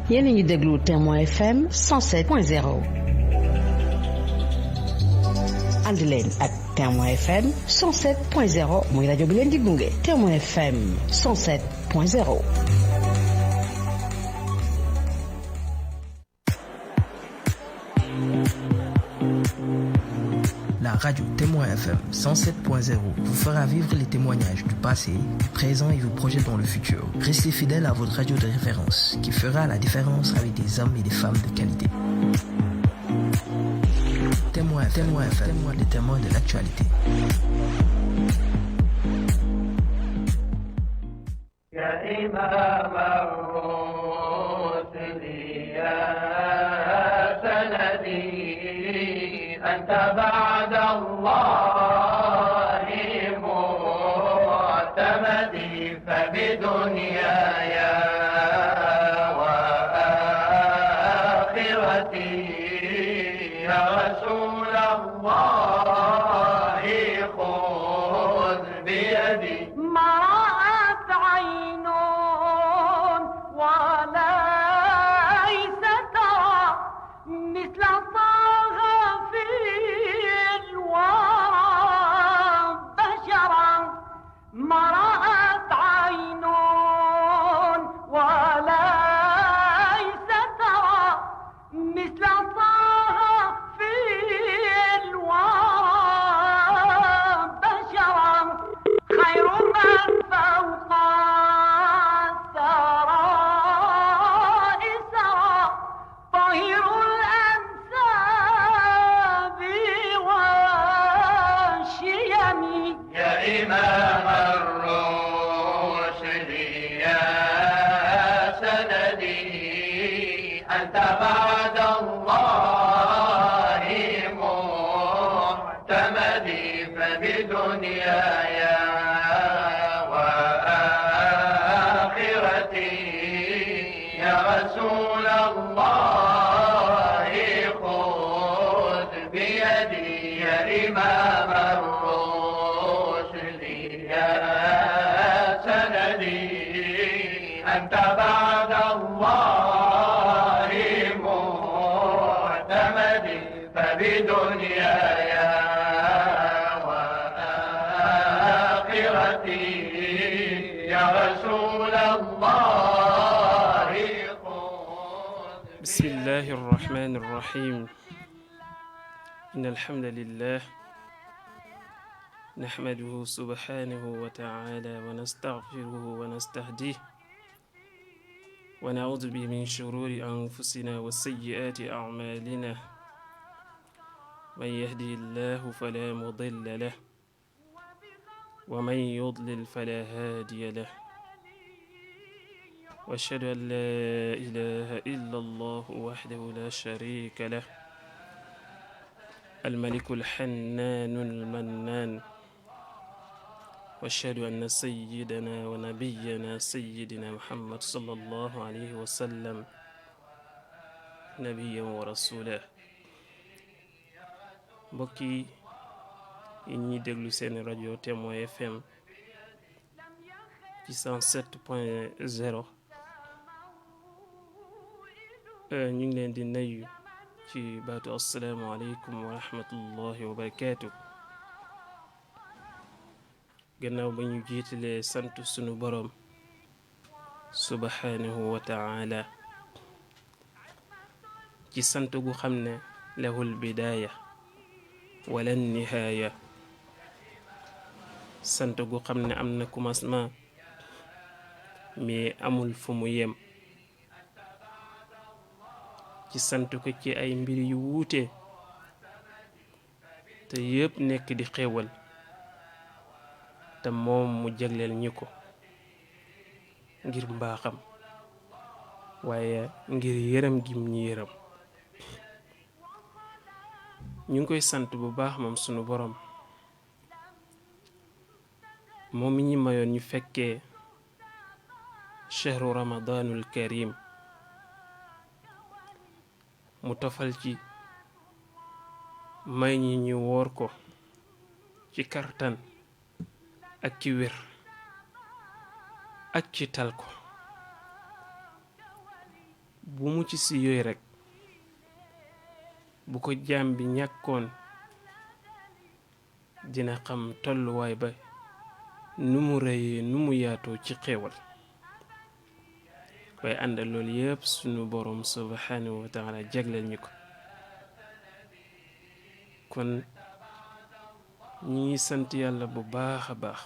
yéen a ngi déglu Témoin FM 107.0 ànd leen ak Témoin FM 107.0 muy rajo bi leen di gunge Témoin FM 107.0. La radio Témoin FM 107.0 vous fera vivre les témoignages du passé, du présent et vos projets dans le futur. Restez fidèles à votre radio de référence qui fera la différence avec des hommes et des femmes de qualité. Témoin FM, les témoins de l'actualité. أنت بعد الله معتمدي فبدنياي وآخرتي يا رسول الله خذ بيدي ما رأت عين وليس ترى مثل ما رأت عين وليس ترى مثل طه في الورى بشرا خير من فوق الثرى إسرى طاهر الأنساب والشيم يا إمام أنت بعد الله معتمدي فبدنياي وآخرتي يا رسول الله خذ بيدي يا إمام الرشد يا سندي أنت بعد الله بدنياي وآخرتي يا رسول الله بسم الله الرحمن الرحيم إن الحمد لله نحمده سبحانه وتعالى ونستغفره ونستهديه ونعوذ به من شرور أنفسنا وسيئات أعمالنا من يهدي الله فلا مضل له ومن يضلل فلا هادي له وأشهد أن لا إله إلا الله وحده لا شريك له الملك الحنان المنان وأشهد أن سيدنا ونبينا سيدنا محمد صلى الله عليه وسلم نبيا ورسولا mbokk yi ñuy déglu seen rajo Témoin FM ci 107.0 ñu ngi leen di nuyu ci baatu assalaamu aleykum wa rahmatullahi wa barakaatu. gannaaw ba ñu jiitalee sant sunu boroom subhanahu wa ta'ala ci sant gu xam ne lahul bidaaya wala nihaaya sant gu xam ne am na commencement mais amul fu mu yem ci sant ko ci ay mbir yu wuute te yépp nekk di xéewal te moom mu jagleel ñi ko ngir mbaaxam waaye ngir yërëm gim ñi yërëm ñu ngi koy sant bu baax moom sunu borom moom mi ñi mayoon ñu fekkee chahru ramadanul karim mu tofal ci may ñi ñu woor ko ci kartan ak ci wér ak ci tal ko bu mu ci si yooyu rekk bu ko jaam bi ñàkkoon dina xam tolluwaay ba nu mu rëyee nu mu yaatoo ci xéewal waaye ànd loolu yépp sunu boroom subhanahu wa taala jagleel ñu ko kon ñi ngi sant yàlla bu baax a baax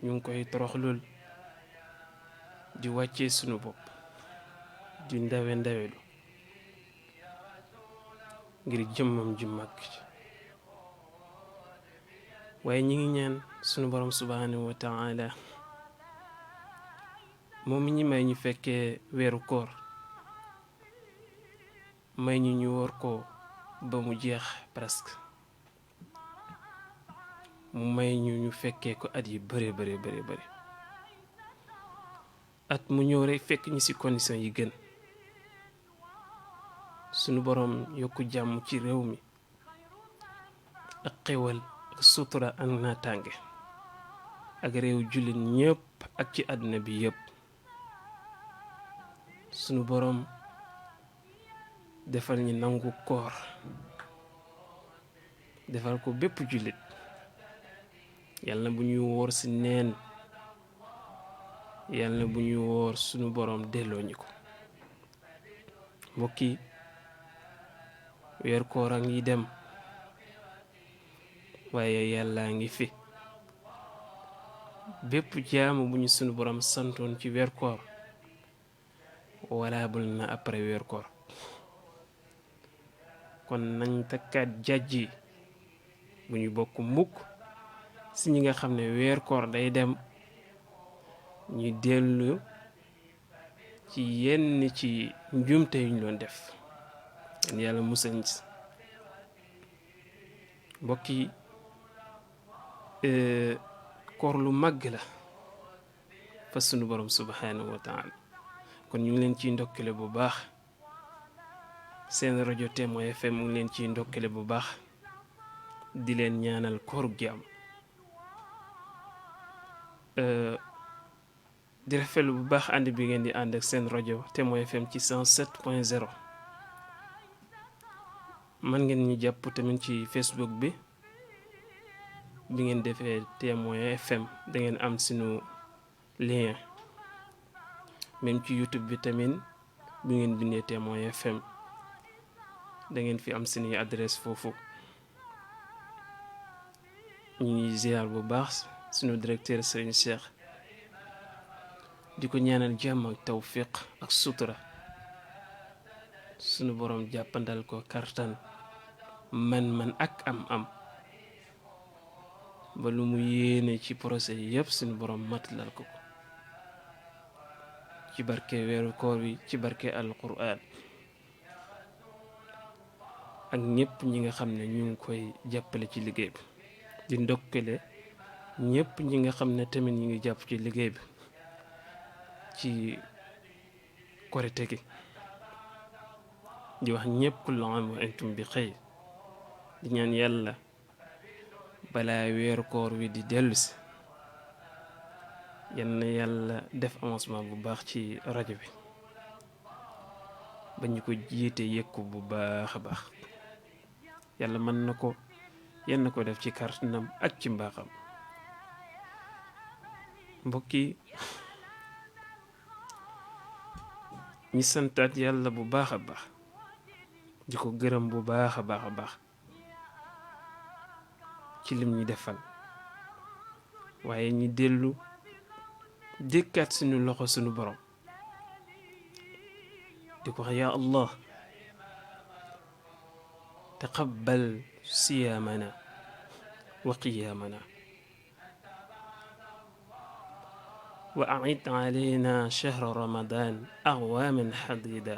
ñu ngi koy toroxlul di wàccee sunu bopp di ndawe ndawelu ngir jëmmam ju mag waaye ñi ngi ñaan sunu borom subhanahu wa taala moom mi ñi may ñu fekkee weeru koor may ñu wor ko ba mu jeex presque mu may ñu fekkee ko at yi bare at mu ñëw rek fekk ñu ci condition yi gën sunu borom yokku jàmm ci réew mi ak xewal ak sutura ak naataange ak réew jullit ñépp ak ci àdduna bi yépp sunu borom defal ñi nangu koor defal ko bépp jullit yàlla bu ñuy woor ci neen yàlla bu ñuy woor sunu borom delloo ñi ko mbokk yi weer koor a ngi dem waaye yàlla ngi fi bépp jaamu bu ñu sunu borom santoon ci weer koor walaabul na après weer koor kon nañ takkaat jàjji bu ñu bokk mukk si ñi nga xam ne weer koor day dem ñu dellu ci yenn ci njuumte yuñ doon def yàlla musal ñi mbokk yi koor lu màgg la fa sunu borom subhanahu wa taala kon ñu ngi leen ciy ndokkale bu baax seen rajo Témoin FM mu ngi leen ciy ndokkale bu baax di leen ñaanal kooru jàmm di rafetlu bu baax ànd bi ngeen di ànd ak seen rajo Témoin FM ci 107.0 man ngeen ñu jàpp tamit ci Facebook bi ngeen defee Témoin FM da ngeen am sunu lien même ci YouTube bi tamit bi ngeen bindee Témoin FM da ngeen fi am suñuy adresse foofu ñu ngi ziar bu baax sunu directeur Serigne Cheikh di ko ñaanal jàmm ak tawfiq ak sutura sunu borom jàppandal ko kartan man ak am ba lu mu yéene ci procès yépp sunu borom matalal ko ci barke weeru koor wi ci barke alquran ak ñépp ñi nga xam ne ñu ngi koy jàppale ci liggéey bi di ndokkale ñépp ñi nga xam ne tamit ñi ngi jàpp ci liggéey bi ci korite gi di wax ñépp kullu aam wa antum bi xayr di ñaan yàlla balaa weeru koor wi di dellusi yal na yàlla def avancement bu baax ci rajo bi ba ñu ko jiite yëkku bu baax a baax yàlla mën na ko yenn ko def ci kàttanam ak ci mbaaxam mbokk yi ñi santaat yàlla bu baax a baax di ko gërëm bu baax a baax ci lim ñi defal waaye ñi dellu dékkaat suñu loxo suñu borom di ko wax yaa Allah taqabbal siyaamana wa qiyaamana wa a'id alayna shahra ramadan a'waman hadida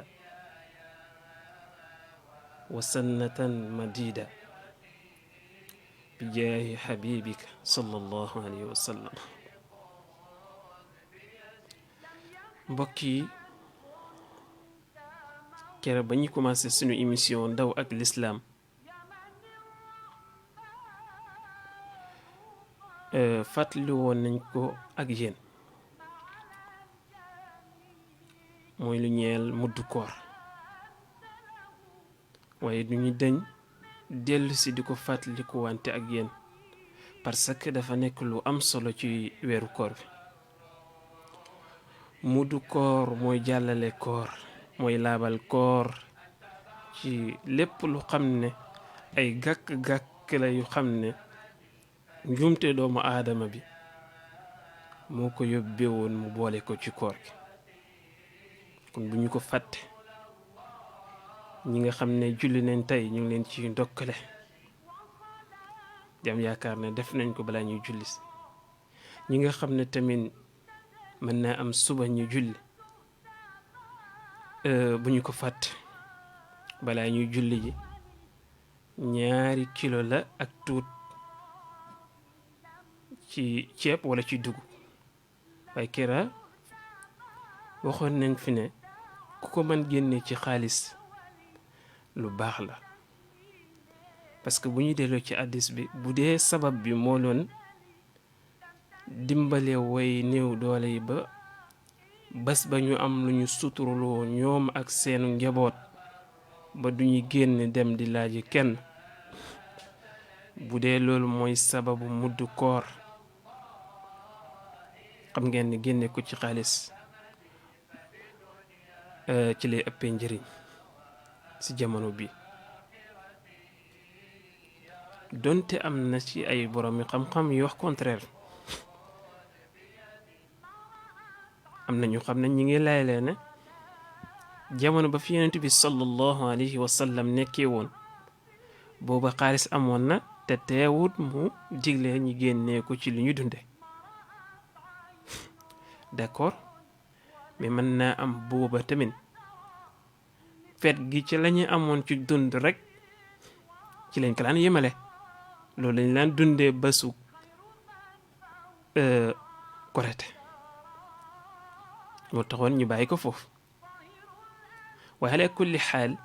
wa sannatan madida bi jaahi habibika sallallahu alayhi wa sallam mbokk yi kere ba ñu commencé suñu émission ndaw ak l'islam fàttali woon nañ ko ak yéen mooy lu ñeel muddu koor waaye du ñu deñ dellu si di ko fàttaliku wante ak yéen parce que dafa nekk lu am solo ci weeru koor bi. muddu koor mooy jàllale koor mooy laabal koor ci lépp lu xam ne ay gàkk-gàkk la yu xam ne njuumte doomu aadama bi moo ko yóbbee woon mu boole ko ci koor gi. kon bu ñu ko fàtte, ñi nga xam ne julli nañ tey ñu ngi leen ci ndokkale jam yaakaar ne def nañ ko balaa ñuy julli si. ñi nga xam ne tamit mën naa am suba ñu julli, bu ñu ko fàtte balaa ñuy julli ji 2 kilo la ak tuut ci ceeb wala ci dugub. waaye kera waxoon nañ fi ne ku ko mën génne ci xaalis lu baax la, parce que bu ñu delloo ci hadiis bi, bu dee sabab bi moo doon dimbale way néew doole yi ba bés ba ñu am lu ñu suturloo ñoom ak seenu njaboot ba duñu génn dem di laaji kenn, bu dee loolu mooy sababu muddu koor, xam ngeen ni génne ko ci xaalis ci lay ëppee njëriñ ci jamono bi. donte am na ci ay borom yi xam-xam yu wax contraire, am na ñu xam ne ñi ngi laylee ne jamono ba fi yonent bi sallallahu alayhi wa sallam nekkee woon booba xaalis amoon na te teewut mu digle ñi génnee ko ci li ñu dunde. d'accord, mais mën naa am booba tamit feet gi ci lañu amoon ci dund rek ci lañ ko daan yemale, loolu lañ daan dundee bésu korite moo taxoon ñu bàyyi ko foofu. waaye ala kulli xaal,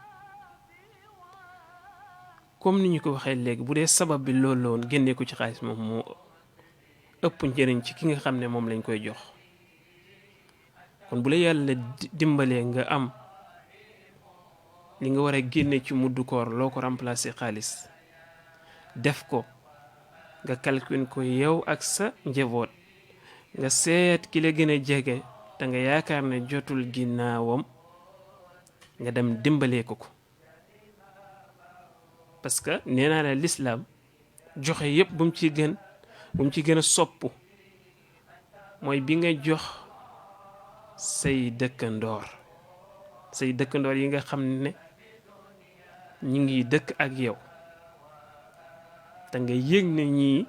comme ni ñu ko waxee léegi, bu dee sabab bi loolu la woon génnee ko ci xaalis moom moo ëpp njëriñ ci ki nga xam ne moom lañ koy jox. kon bu la yàlla dimbalee nga am li nga war a génne ci muddu koor loo ko remplacer xaalis, def ko, nga calcule ko yow ak sa njaboot, nga seet ki la gën a jege te nga yaakaar ne jotul ginnaawam, nga dem dimbalee ko. parce que nee naa la lislaam joxe yépp bu mu ci gën a sopp mooy bi nga jox say dëkkandoor yi nga xam ne ñi ngi dëkk ak yow, te nga yëg ne ñii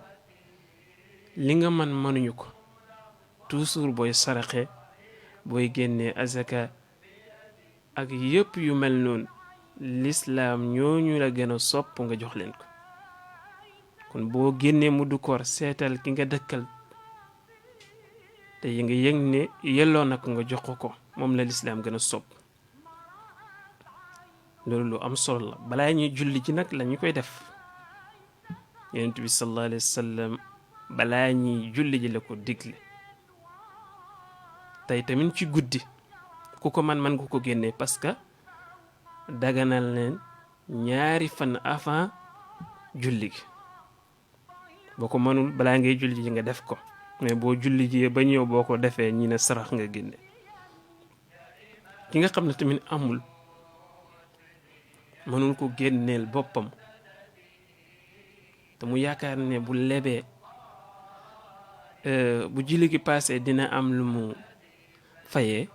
li nga man mënuñu ko. toujours booy saraxe, booy génnee azaka ak yëpp yu mel noonu, lislaam ñooñu la gën a sopp nga jox leen ko. kon boo génnee muddu koor, seetal ki nga dëkkal te yi nga yëg ne yelloo na ko nga jox ko, moom la lislaam gën a sopp. loolu lu am solo la. balaa ñuy julli ji nag la ñu koy def. yonent bi sallallahu alayhi wa sallam balaa ñuy julli ji la ko digle. tey tamit ci guddi ku ko man nga ko génnee, parce que daganal leen 2 fan avant julli gi. boo ko mënul balaa ngay julli ji nga def ko, mais boo julli ji ba ñëw boo ko defee ñi ne sarax nga génne. ki nga xam ne tamit mënul ko génneel boppam, te mu yaakaar ne bu lebee bu julli gi passé dina am lu mu fayee,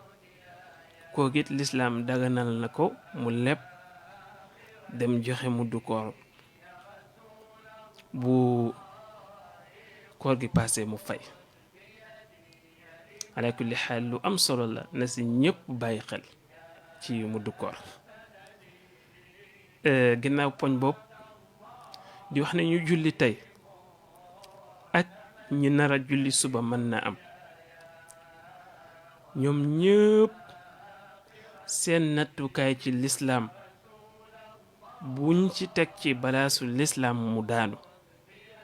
kooku it lislaam daganal na ko mu leb dem joxe muddu koor, bu koor gi passé mu fay. ala kulli xaal lu am solo la, na si ñëpp bàyyi xel ci muddu koor. ginnaaw poñ bopp di wax ne ñu julli tey ak ñi nar a julli suba mën na am, ñoom ñëpp seen nattukaay ci lislaam buñ ci teg ci balaasu lislaam mu daanu.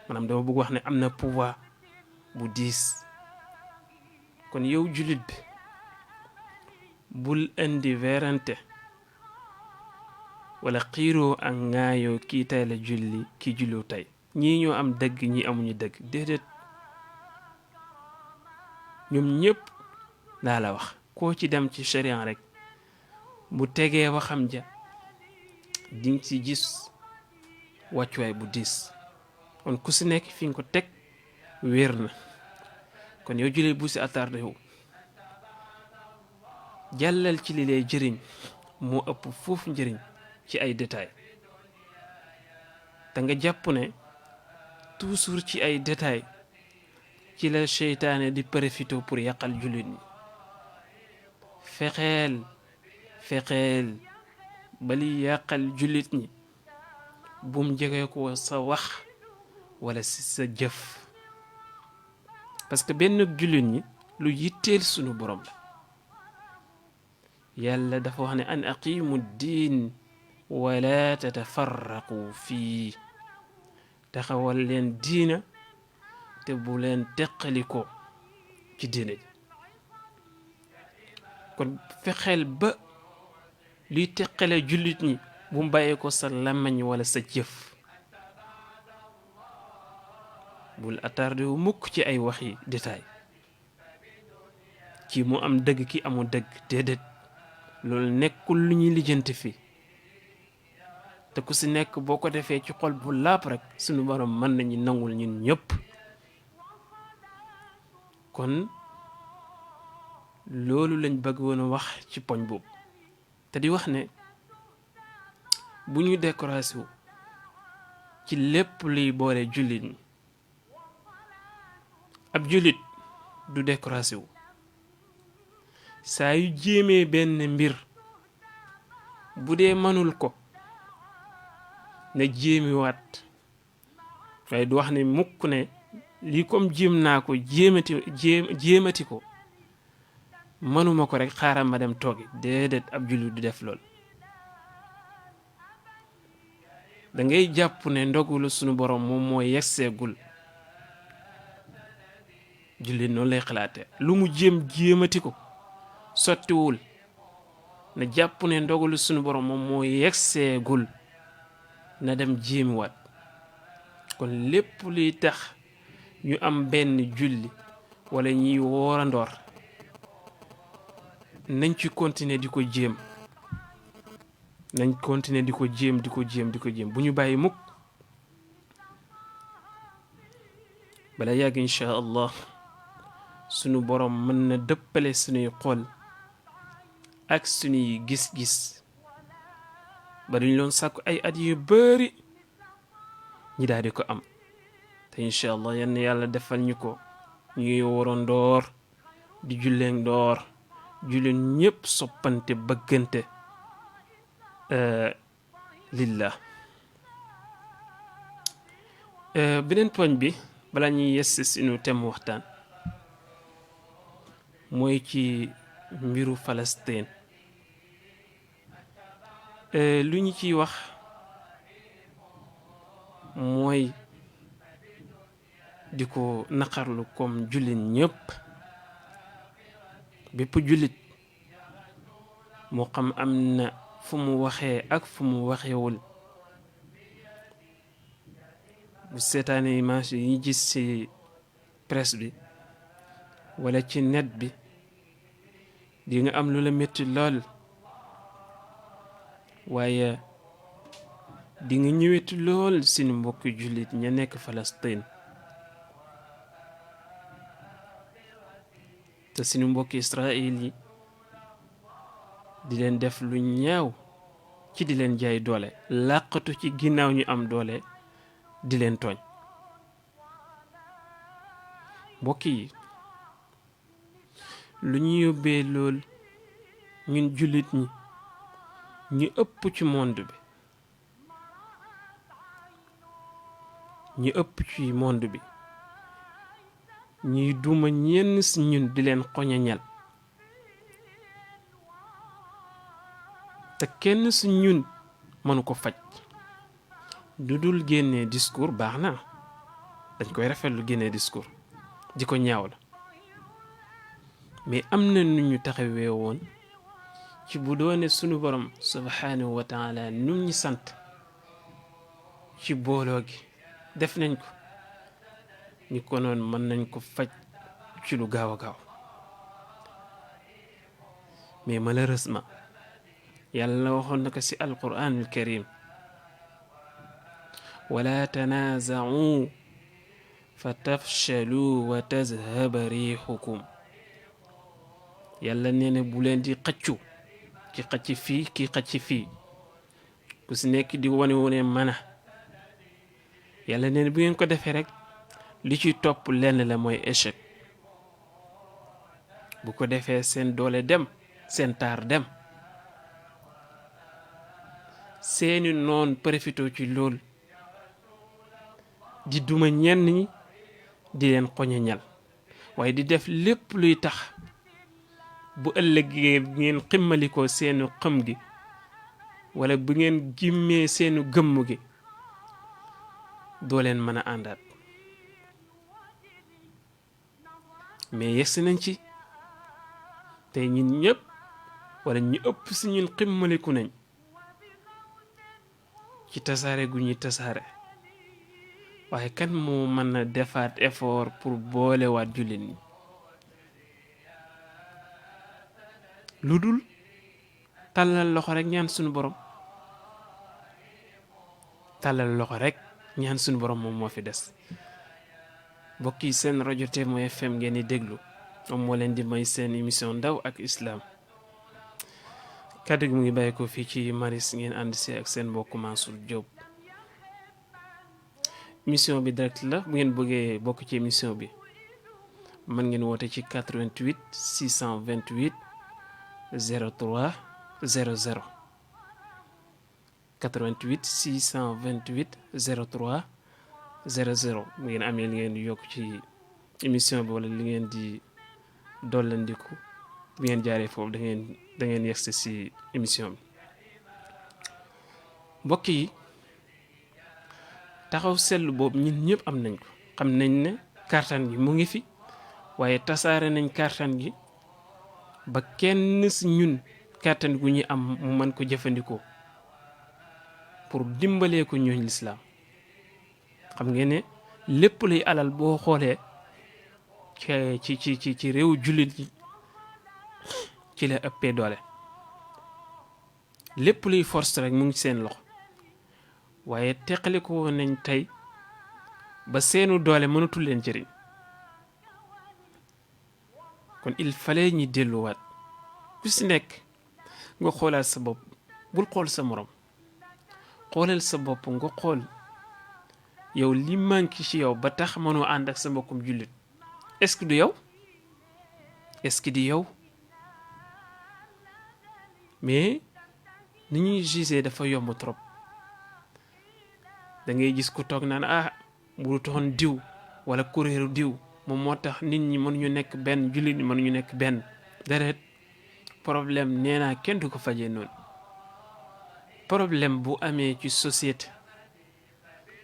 maanaam dama bëgg wax ne am na pouvoir bu diis. kon yow jullit bi bul indi werante wala xiiroo ak ŋaayoo kii tey la julli kii julliw tey ñii ñoo am dëgg ñii amuñu dëgg déedéet ñoom ñëpp laa la wax koo ci dem ci sharia rek bu tegee waxam ja dinga ci gis wàccuwaay bu diis kon ku si nekk fi nga ko teg wér na kon yow jullit bu si attardé wu jàllal ci li lay jëriñ moo ëpp foofu njëriñ ci ay détails te nga jàpp ne toujours ci ay détails ci la seytaane di profité pour yàqal jullit ñi fexeel bali yàqal jullit ñi bum jege ko sa wax wala si sa jëf parce que benn jullit ñi lu yitteel sunu borom la yàlla dafa wax ne an aqimu diin wala tatafarraqu fii taxawal leen diina te bu leen teqaliko ci diina ji kon fexeel ba luy teqale jullit ñi bu mu bàyyee ko sa làmmiñ wala sa jëf bul attardé wu mukk ci ay waxi détail ci mu am dëgg ki amul dëgg déedéet loolu nekkul lu ñuy lijjanti fii te ku si nekk boo ko defee ci xol bu laap rek sunu borom mën nañu nangul ñun ñëpp kon loolu lañ bëgg woon a wax ci poñ boobu te di wax ne bu ñu découragé wu ci lépp luy boole jullit ñi ab jullit du découragé wu saa yu jéemee benn mbir bu dee mënul ko na jéemiwaat waaye du wax ne mukk ne lii comme jéem naa ko jéemati ko mënuma ko rek xaaral ma dem toogi déedéet ab jullit du def lool da ngay jàpp ne ndogulu sunu borom moom moo yegseegul jullit noonu lay xalaate lu mu jéemati ko sottiwul na jàpp ne ndogulu sunu borom moom moo yegseegul na dem jéemiwaat kon lépp luy tax ñu am benn julli wala ñuy woorandoor nañ ci continuer di ko jéem nañ continuer di ko jéem bu ñu bàyyi mukk bala yàgg incha allah sunu borom mën na dëppale sunuy xol ak sunuy gis-gis ba duñ loon sàkku ay at yu bari ñi daal di ko am te incha allah yenn yàlla defal ñu ko ñuy waroon door di julleen door julleen ñëpp soppante bëggante lillah beneen poñ bi bala ñuy yes sinu tem waxtaan mooy ci mbiru Palestine lu ñu ciy wax mooy di ko naqarlu comme jullit ñëpp bépp jullit moo xam am na fu mu waxee ak fu mu waxewul bu seetaane image yi ñu gis ci presse bi wala ci net bi di nga am lu la metti lool waaye di nga ñëweti lool suñu mbokki jullit ña nekk Palestine te suñu mbokki Israël yi di leen def lu ñaaw ci di leen jaay doole làqatu ci ginnaaw ñu am doole di leen tooñ mbokk yi lu ñu yóbbee lool ñun jullit ñi ñu ëpp ci monde bi ñuy duma ñenn si ñun di leen xoñañal te kenn si ñun mënu ko faj du dul génnee discours baax na dañ koy rafetlu génnee discours di ko ñaaw la mais am na nu ñu taxawee woon ci bu doone sunu borom subhanahu wa taala num ñi sant ci booloo gi def nañ ko ñi ko noon mën nañ ko faj ci lu gaaw a gaaw mais malheureusement yàlla waxoon na ko ci alquranul karim wala tanaaza'u fa tafshalu wa tazhaba riixukum yàlla nee na bu leen di xëccu ki xëcc fii ki xëcc fii ku si nekk di wane mana yàlla nee na bu ngeen ko defee rek li ci topp lenn la mooy échec bu ko defee seen doole dem seen taar dem seeni noon profité ci lool di duma ñenn ñi di leen xoñoñal waaye di def lépp luy tax bu ëllëgee ngeen ximmalikoo seenu xam gi wala bu ngeen gimmee seenu gëmm gi doo leen mën a àndaat mais yegsi nañ ci tey ñun ñëpp wala ñu ëpp si ñun ximmaliku nañ ci tasaare gu ñuy tasaare waaye kan moo mën a defaat effort pour boolewaat jullit ñi lu dul tàllal loxo rek ñaan suñu borom tàllal loxo rek ñaan suñu borom moom moo fi des mbokk yi seen rajo Témoin FM ngeen di déglu moom moo leen di may seen émission ndaw ak islam kàddu gi mu ngi bàyyi ko fii ci Maris ngeen ànd si ak seen mbokk Mansour Diop émission bi direct la bu ngeen bëggee bokk ci émission bi mën ngeen woote ci 88 628 03 00 88 628 03 00 bu ngeen amee li ngeen di yokk ci émission bi wala li ngeen di dollandiku bu ngeen jaaree foofu da ngeen yegsi si émission bi mbokk yi taxaw seetlu boobu ñun ñëpp am nañ ko xam nañ ne kartan gi mu ngi fi waaye tasaare nañ kartan gi ba kenn si ñun kartan gu ñu am mu mën ko jëfandikoo pour dimbalee ko ñooñ lislaam xam ngeen ne lépp luy alal boo xoolee ci réew jullit yi ci la ëppee doole lépp luy force rek mu ngi seen loxo waaye teqali ko woon nañ tey ba seenu doole mënatul leen jëriñ kon il fallait ñi delluwaat ku si nekk nga xoolaat sa bopp bul xool sa morom xoolal sa bopp nga xool yow li manqué ci yow ba tax mënoo ànd ak sa mbokkum jullit est-ce que du yow est-ce que di yow mais ni ñuy gisee dafa yomb trop da ngay gis ku toog naan bu toon diw wala kuréelu diw moom moo tax nit ñi mënuñu nekk benn jullit ñi mënuñu nekk benn deret problème nee naa kenn du ko fajee noonu problème bu amee ci société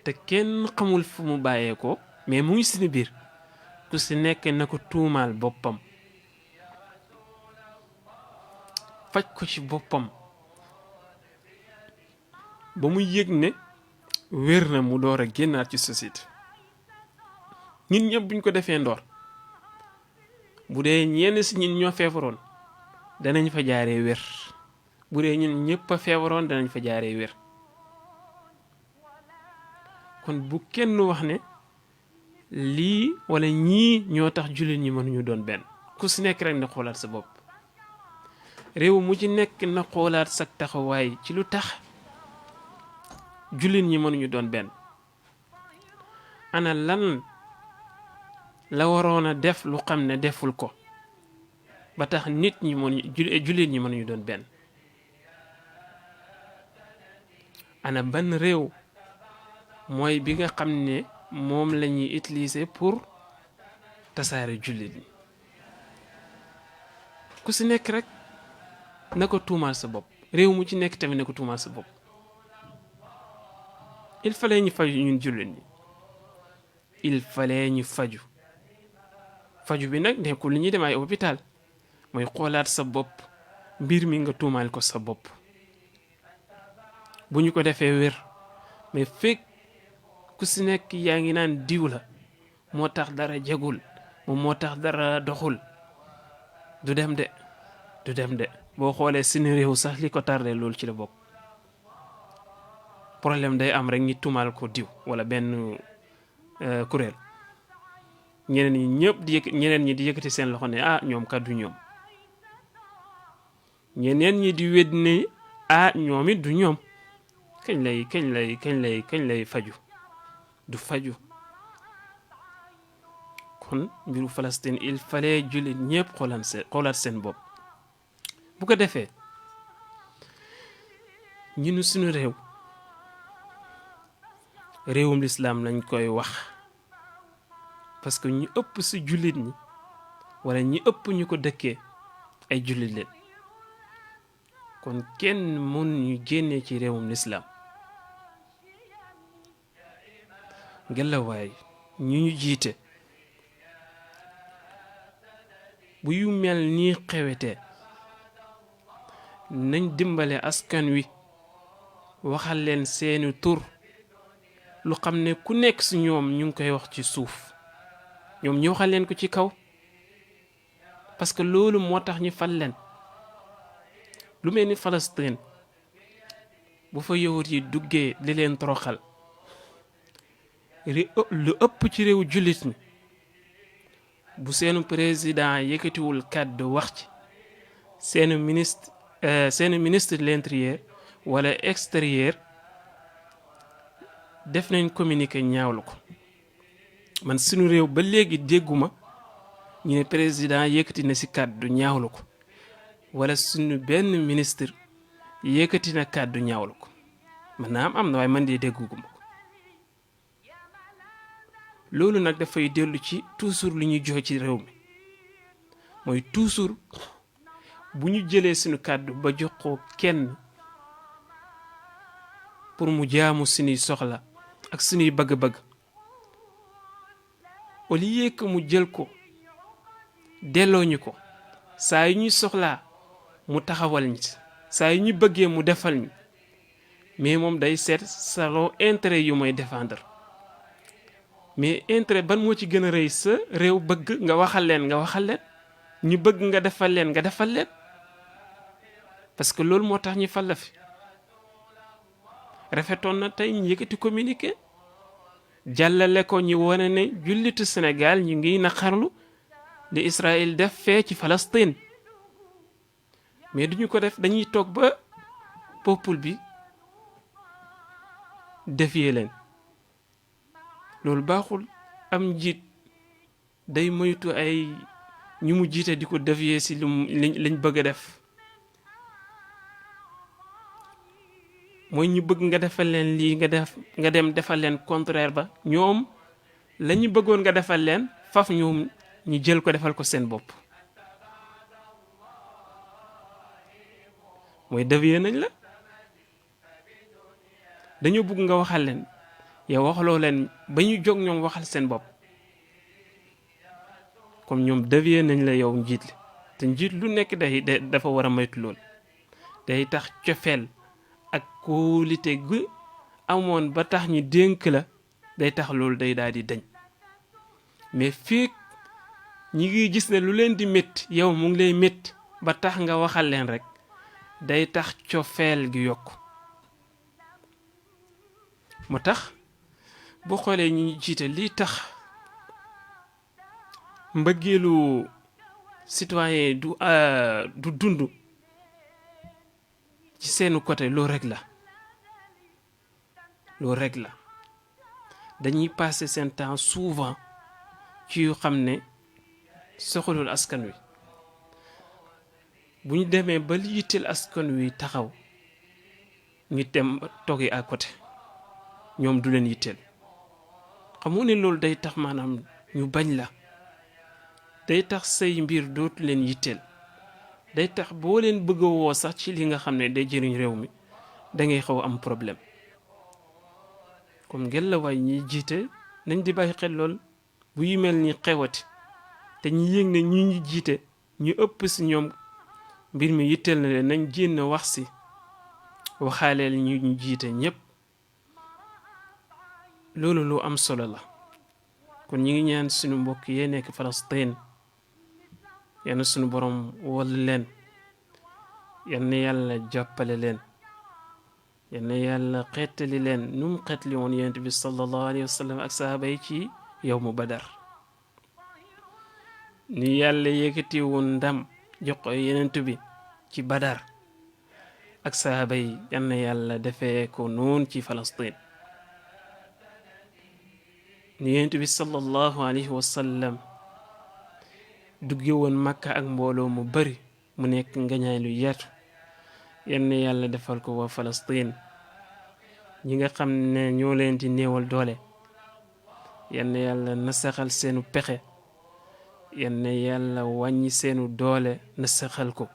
te kenn xamul fu mu bàyyeekoo mais mu ngi suñu biir ku si nekk na ko tuumaal boppam faj ko ci boppam ba mu yëg ne wér na mu door a génnaat ci société ñun ñëpp buñ ko defee ndoor bu dee ñenn si ñun ñoo feebaroon danañ fa jaaree wér bu dee ñun ñëpp a feebaroon danañ fa jaaree wér kon bu kenn wax ne lii wala ñii ñoo tax jullit ñi mënuñu doon benn ku si nekk rek na xoolaat sa bopp réew mu ci nekk na xoolaat sa taxawaay ci lu tax jullit ñi mënuñu doon benn ana lan la waroon a def lu xam ne deful ko ba tax nit ñi jullit ñi mënuñu doon benn ana ban réew mooy bi nga xam ne moom la ñuy utiliser pour tasaare jullit ñi ku si nekk rek na ko tuumaal sa bopp réew mu ci nekk tamit na ko tuumaal sa bopp il fallait ñu faju ñun jullit ñi il fallait ñu faju bi nag nekkul li ñuy dem ay hôpital mooy xoolaat sa bopp mbir mi nga tuumaal ko sa bopp bu ñu ko defee wér mais fekk ku si nekk yaa ngi naan diw la moo tax dara jagul moom moo tax dara doxul du dem de boo xoolee suñu réew sax li ko tardé loolu ci la bokk problème day am rek ñi tuumaal ko diw wala benn kuréel ñeneen ñi di yëkkati seen loxo ne ñoom kat du ñoom ñeneen ñi di wedd ne ñoom it du ñoom kañ lay faju du faju kon mbiru Palestine il fallait jullit ñëpp xoolaat seen bopp bu ko defee ñunu suñu réewum lislaam lañ koy wax parce que ñu ëpp ci jullit ñi wala ñi ëpp ñu ko dëkkee ay jullit leen kon kenn mun ñu génnee ci réewum lislaam ngelawaay ñu jiite bu yu mel nii xewetee nañ dimbale askan wi waxal leen seeni tur lu xam ne ku nekk ci ñoom ñu ngi koy wax ci suuf ñoom ñu waxal leen ko ci kaw parce que loolu moo tax ñu fal leen lu mel ni Palestine bu fa yawut yi duggee di leen toroxal lu ëpp ci réew jullit ñi bu seenu président yëkkatiwul kàddu wax ci seenu ministre de l'intérieur wala extérieur def nañ communiqué ñaawlu ko man sunu réew ba léegi dégguma ñu ne président yëkkati na ci kàddu ñaawlu ko wala sunu benn ministre yëkkati na kàddu ñaawlu ko man naa am na waaye man de dégguma ko loolu nag dafay dellu ci toujours lu ñuy joxe ci réew mi mooy toujours bu ñu jëlee suñu kàddu ba jox ko kenn pour mu jaamu suñuy soxla ak suñuy bëgg-bëgg au lieu que mu jël ko delloo ñu ko saa yu ñuy soxlaa mu taxawal ñi saa yu ñu bëggee mu defal ñi mais moom day seet salon intérêt yu may défendre mais intérêt ban moo ci gën a rëy sa réew bëgg nga waxal leen ñu bëgg nga defal leen parce que loolu moo tax ñi fal la fi rafetoon na tey ñu yëkkati communiqué jàllale ko ñu wane ne jullitu Sénégal ñu ngi naqarlu li Israël def fee ci Palestine mais duñu ko def dañuy toog ba peuple bi défier leen loolu baaxul am njiit day moytu ay ñu mu jiite di ko défier ci liñ bëgg a def mooy ñu bëgg nga defal leen lii nga dem defal leen contraire ba ñoom la ñu bëggoon nga defal leen faf ñoom ñu jël ko defal ko seen bopp mooy dévier nañ la dañoo bëgg nga waxal leen yow waxaloo leen ba ñu jóg ñoom waxal seen bopp comme ñoom dévier nañ la yow njiit li te njiit lu nekk dafa war a moytu lool day tax cofeel ak kóolite gu amoon ba tax ñi dénk la day tax loolu day daal di dañ mais fii ñi ngi gis ne lu leen di métti yow mu ngi lay métti ba tax nga waxal leen rek day tax cofeel gi yokk moo tax boo xoolee ñi jiite lii tax mbëggeelu citoyen du dund ci seenu côté loolu rek la dañuy passer seen temps souvent ci yu xam ne soxalul askan wi bu ñu demee ba li yitteel askan wi taxaw ñu dem toogee à côté ñoom du leen yitteel xamoo ne loolu day tax maanaam ñu bañ la day tax say mbir dootu leen yitteel day tax boo leen bëgg a woo sax ci li nga xam ne day jëriñ réew mi da ngay xaw am problème comme ngel la waay ñiy jiite nañ di bàyyi xel lool bu yu mel ni xewati te ñi yëg ne ñu jiite ñu ëpp si ñoom mbir mi yitteel na leen nañ génn wax si waxaaleel ñu jiite ñépp loolu lu am solo la kon ñi ngi ñaan suñu mbokk yee nekk Palestine yal na suñu borom wol leen yal na yàlla jàppale leen yal na yàlla xeetali leen nu mu xeetli woon yonent bi sallallahu alayhi wa sallam ak sahaaba yi ci yawmu Badar ni yàlla yëkkati woon ndam jox ko yonent bi ci Badar ak sahaaba yi yal na yàlla defee ko noon ci Palestine ni yonent bi sallallahu alayhi wa sallam dugge woon Makka ak mbooloo mu bari mu nekk ngañaay lu yaatu yal na yàlla defal ko waa Palestine ñi nga xam ne ñoo leen di néewal doole yal na yàlla nasaxal seenu pexe yal na yàlla wàññi seenu doole nasaxal ko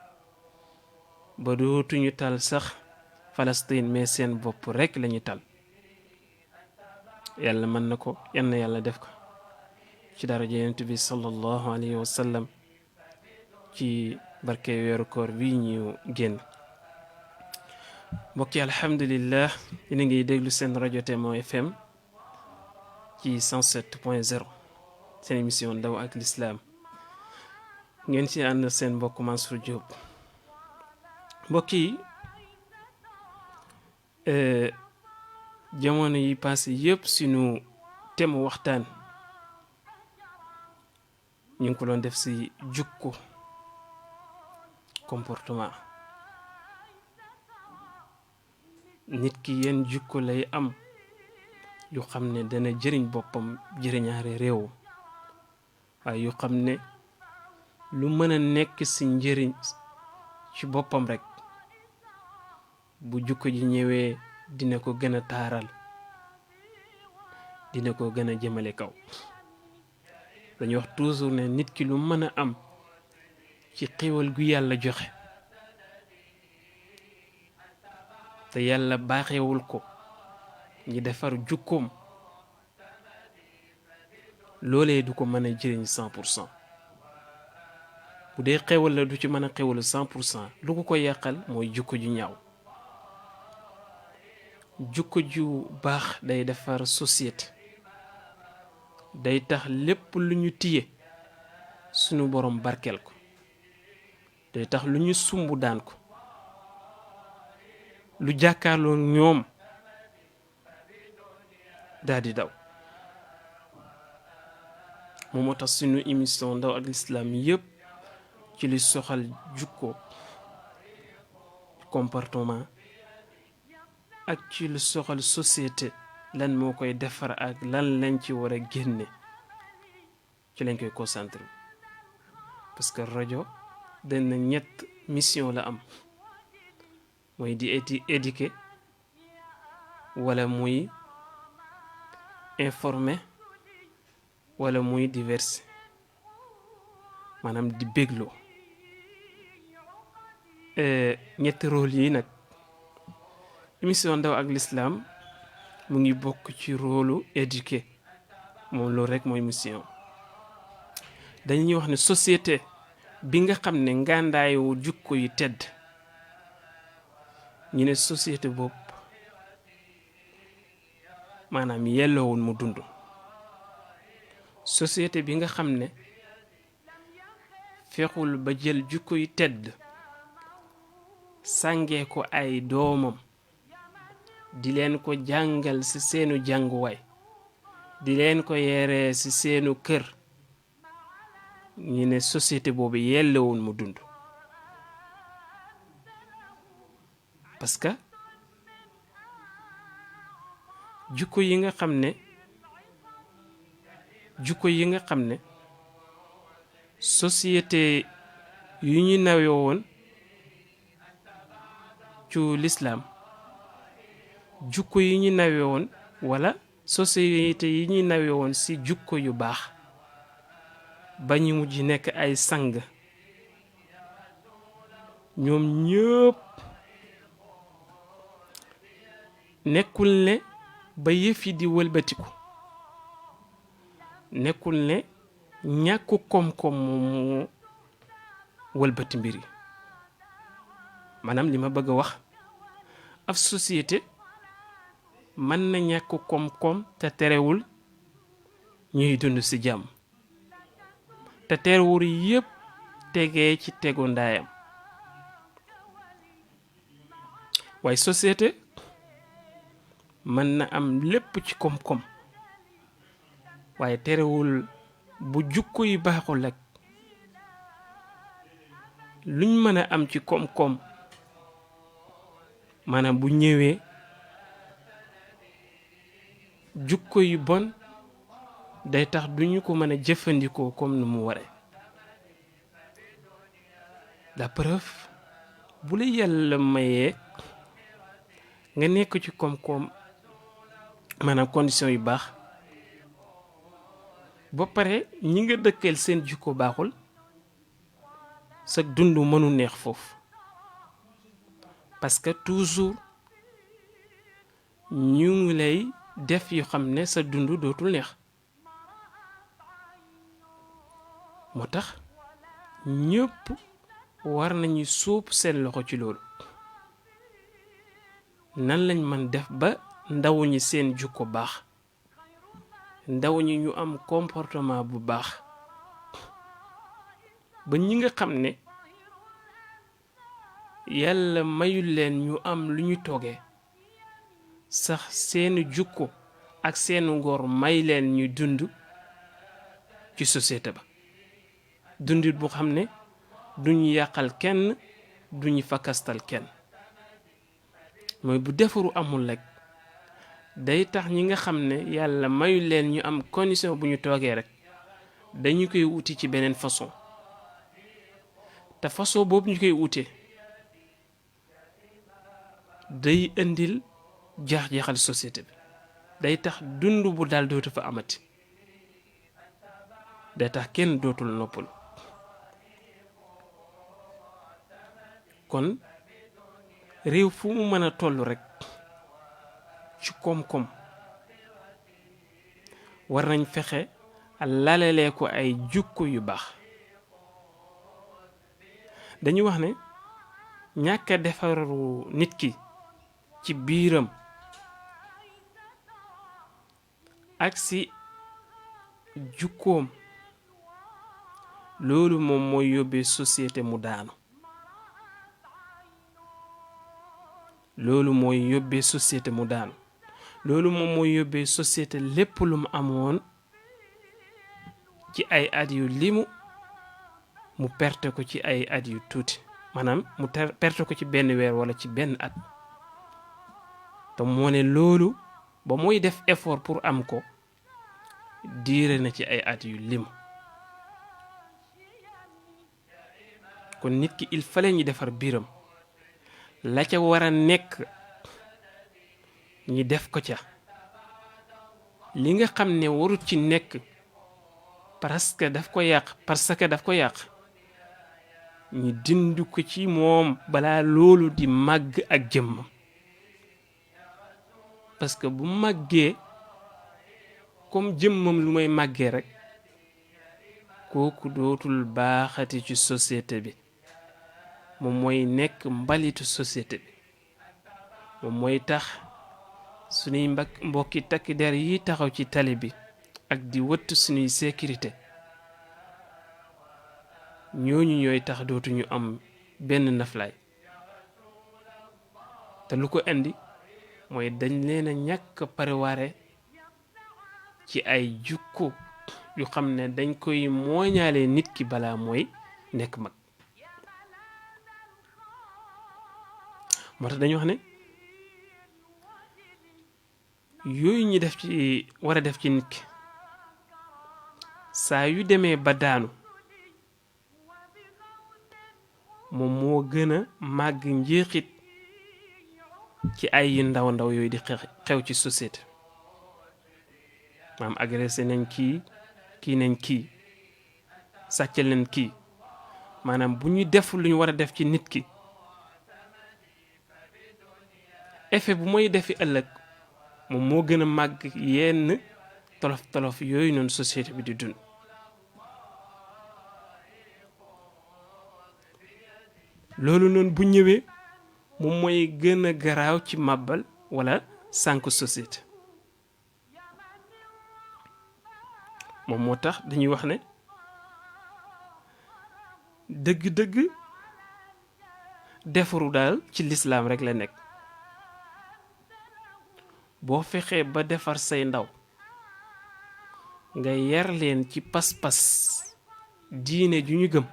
ba dootuñu tal sax Palestine mais seen bopp rekk lañu tal yàlla mën na ko yal na yàlla def ko ci daraja yonent bi sallallahu alayhi wa sallam ci barke weeru koor bi ñu génn mbokk yi alhamdulillah yéen a ngi déglu seen rajo Témoin FM ci 107.0 seen émission ndaw ak l'islam ngeen ci ànd seen mbokk Mansour Diop mbokk yi jamono yi passé yëpp sunu thème waxtaan ñu ngi ko doon def ci jukko comportement nit ki yenn jukko lay am yu xam ne dana jëriñ boppam jëriñaare réew waaye yu xam ne lu mën a nekk ci njëriñ ci boppam rekk bu jukko ji ñëwee dina ko gën a taaral dina ko gën a jëmale kaw dañuy wax toujours ne nit ki lu mën a am ci xéewal gu yàlla joxe te yàlla baaxewul ko ñi defar jukkoom loolee du ko mën a jëriñ 100% bu dee xéewal la du ci mën a xéewal 100% lu ko yàqal mooy jukko ju ñaaw jukko ju baax day defar société day tax lépp lu ñu tiye sunu borom barkeel ko day tax lu ñu sumb daan ko lu jàkkaarloo ñoom daal di daw moo tax sunu émission ndaw ak l'islam yépp ci li soxal jukko comportement ak ci lu soxal société lan moo koy defar ak lan lañ ci war a génne ci lañ koy concentré parce que rajo dana ñett mission la am mooy di éduquer wala muy informer wala muy diverser maanaam di bégloo ñetti rôle yi nag émission ndaw ak l'islam mu ngi bokk ci rôlu éduquer moom loolu rek mooy mission dañuy wax ne société bi nga xam ne ngàndaayu jukko yu tedd ñu ne société bopp maanaam yelloowul mu dund société bi nga xam ne fexul ba jël jukko yu tedd sàngee ko ay doomam di leen ko jàngal ci seenu jànguwaay di leen ko yere ci seenu kër ñu ne société boobu yellewul mu dund parce que jukko yi nga xam ne société yu ñu nawee woon ci l'islam jukko yi ñu nawee woon wala société yi ñu nawee woon ci jukko yu baax ba ñu mujj nekk ay sang ñoom ñëpp nekkul ne ba yëf yi di wëlbatiku nekkul ne ñàkku koom-koom moo wëlbati mbir yi maanaam li ma bëgg a wax ab société mën na ñàkk koom-koom te terewul ñuy dund ci jàmm te terewul yépp tegee ci tegu ndaayam waaye société mën na am lépp ci koom-koom waaye terewul bu jukko yi baaxul ak luñ mën a am ci koom-koom maanaam bu ñëwee jukko yu bon day tax duñu ko mën a jëfandikoo comme nu mu waree la preuve bu la yàlla mayee nga nekk ci koom-koom maanaam condition yu baax ba pare ñi nga dëkkal seen jukko baaxul sa dund mënu neex foofu parce que toujours ñu ngi lay def yu xam ne sa dund dootul neex moo tax ñëpp war nañu sóob seen loxo ci loolu nan lañ mën def ba ndaw ñi seen jukko baax ndaw ñi ñu am comportement bu baax ba ñi nga xam ne yàlla mayul leen ñu am lu ñu toogee sax seeni jukko ak seeni ngor may leen ñu dund ci société ba dundit bu xam ne duñu yàqal kenn duñu fakastal kenn mooy bu defaru amul rek day tax ñi nga xam ne yàlla mayul leen ñu am condition bu ñu toogee rek dañu koy wuti ci beneen façon te façon boobu ñu koy wute day indil jaax-jaaxal société bi day tax dund bu daal dootu fa amati day tax kenn dootul noppal kon réew fu mu mën a toll rekk ci koom-koom war nañ fexe lalalee ko ay jukko yu baax dañu wax ne ñàkk a defaru nit ki ci biiram ak si jukkoom loolu moom mooy yóbbee société mu daanu loolu mooy yóbbee société mu daanu loolu moom mooy yóbbee société lépp lu mu amoon ci ay at yu limu mu perte ko ci ay at yu tuuti maanaam mu perte ko ci benn weer wala ci benn at te moo ne loolu ba muy def effort pour am ko diire na ci ay at yu limu kon nit ki il fallait ñu defar biiram la ca war a nekk ñi def ko ca li nga xam ne warut ci nekk parce que daf ko yàq ñi dindi ko ci moom balaa loolu di màgg ak jëmmam parce que bu màggee comme jëmmam lu may màggee rek kooku dootul baaxati ci société bi moom mooy nekk mbalitu société bi moom mooy tax suñuy mbokki takk der yi taxaw ci tali bi ak di wëtt suñuy sécurité ñooñu ñooy tax dootuñu am benn naflaay te lu ko indi mooy dañ leen a ñàkk parewaare ci ay jukko yu xam ne dañ koy mooñaale nit ki balaa mooy nekk mag moo tax dañu wax ne yooyu ñi def ci war a def ci nit ki saa yu demee ba daanu moom moo gën a màgg njeexit ci ay yu ndaw ndaw yooyu di xew ci société maam agressé nañ kii nañ kii sàccal nañ kii maanaam bu ñu def lu ñu war a def ci nit ki effet bu mooy defi ëllëg moom moo gën a màgg yenn tolof tolof yooyu noonu société bi di dund loolu noonu bu ñëwee moom mooy gën a garaaw ci màbbal wala sànk société. moom moo tax dañuy wax ne dëgg-dëgg defaru daal ci lislaam rek la nekk. boo fexee ba defar say ndaw nga yar leen ci pas-pas diine ju ñu gëm,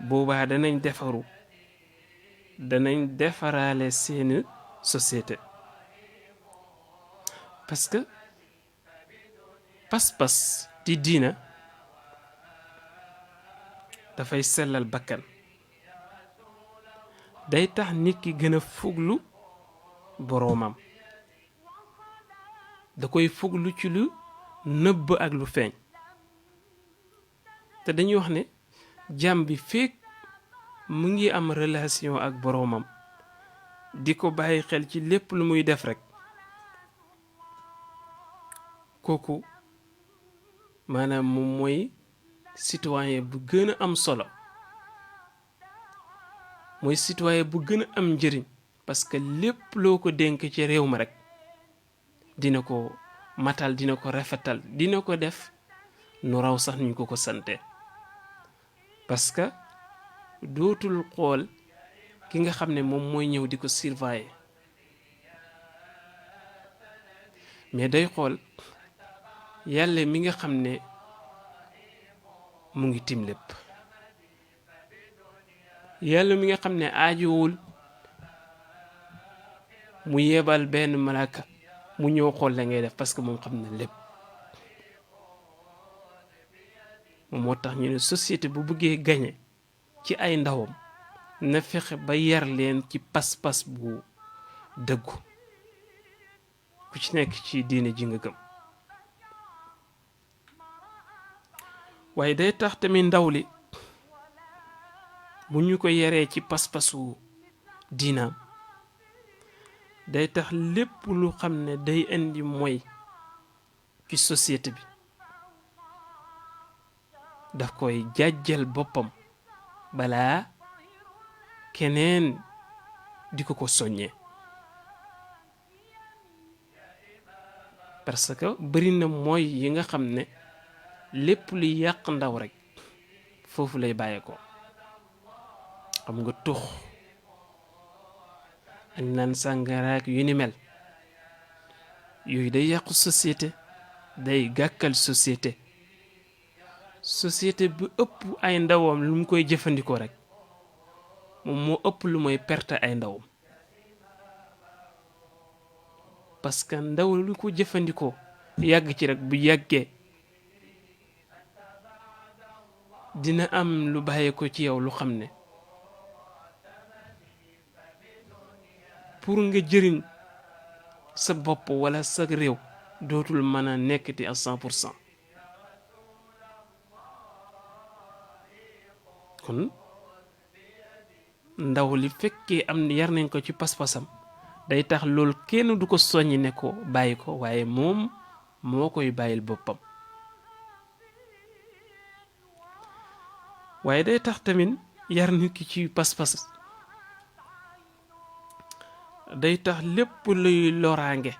boobaa danañ defaru, danañ defaraale seeni société. parce que pas-pas di diina dafay sellal bakkan, day tax nit ki gën a fuglu boroomam, da koy fuglu ci lu nëbb ak lu feeñ. te dañuy wax ne jàmm bi fekk mu ngi am relation ak boroomam di ko bàyyi xel ci lépp lu muy def rekk, kooku maanaam moom mooy citoyen bu gën a am solo, mooy citoyen bu gën a am njëriñ. parce que lépp loo ko dénk ci réew ma rekk dina ko matal, dina ko rafetal, dina ko def nu raw sax nuñ ko sante. parce que dootul xool ki nga xam ne moom mooy ñëw di ko surveiller, mais day xool yàlla mi nga xam ne mu ngi tim lépp, yàlla mi nga xam ne aajowul mu yebal benn malaka mu ñëw xool la ngay def, parce que moom xam na lépp. moom moo tax ñu ne société bu bëggee gañe ci ay ndawam na fexe ba yar leen ci pas-pas bu dëggu, ku ci nekk ci diine ji nga gëm. waaye day tax tamit ndaw li bu ñu ko yaree ci pas-pasu diinaam, day tax lépp lu xam ne day indi mooy ci société bi daf koy jàjjal boppam balaa keneen di ko soññee. parce que bari na mooy yi nga xam ne lépp luy yàq ndaw rekk foofu lay bàyyeekoo. xam nga tux ak naan sàngaraak yu ni mel, yooyu day yàqu société, day gàkkal société. société bu ëpp ay ndawam lu mu koy jëfandikoo rekk moom moo ëpp lu mooy perte ay ndawam. parce que ndaw lu ko jëfandikoo yàgg ci rekk bu yàggee dina am lu bàyyee ko ci yow lu xam ne pour nga jëriñ sa bopp walla sa réew dootul mën a nekkati à 100%. kon ndaw li fekkee am yar nañ ko ci pas-pasam day tax loolu kenn du ko soññi ne ko bàyyi ko, waaye moom moo koy bàyyil boppam. waaye day tax tamit yar nit ki ci pas-pas day tax lépp luy loraange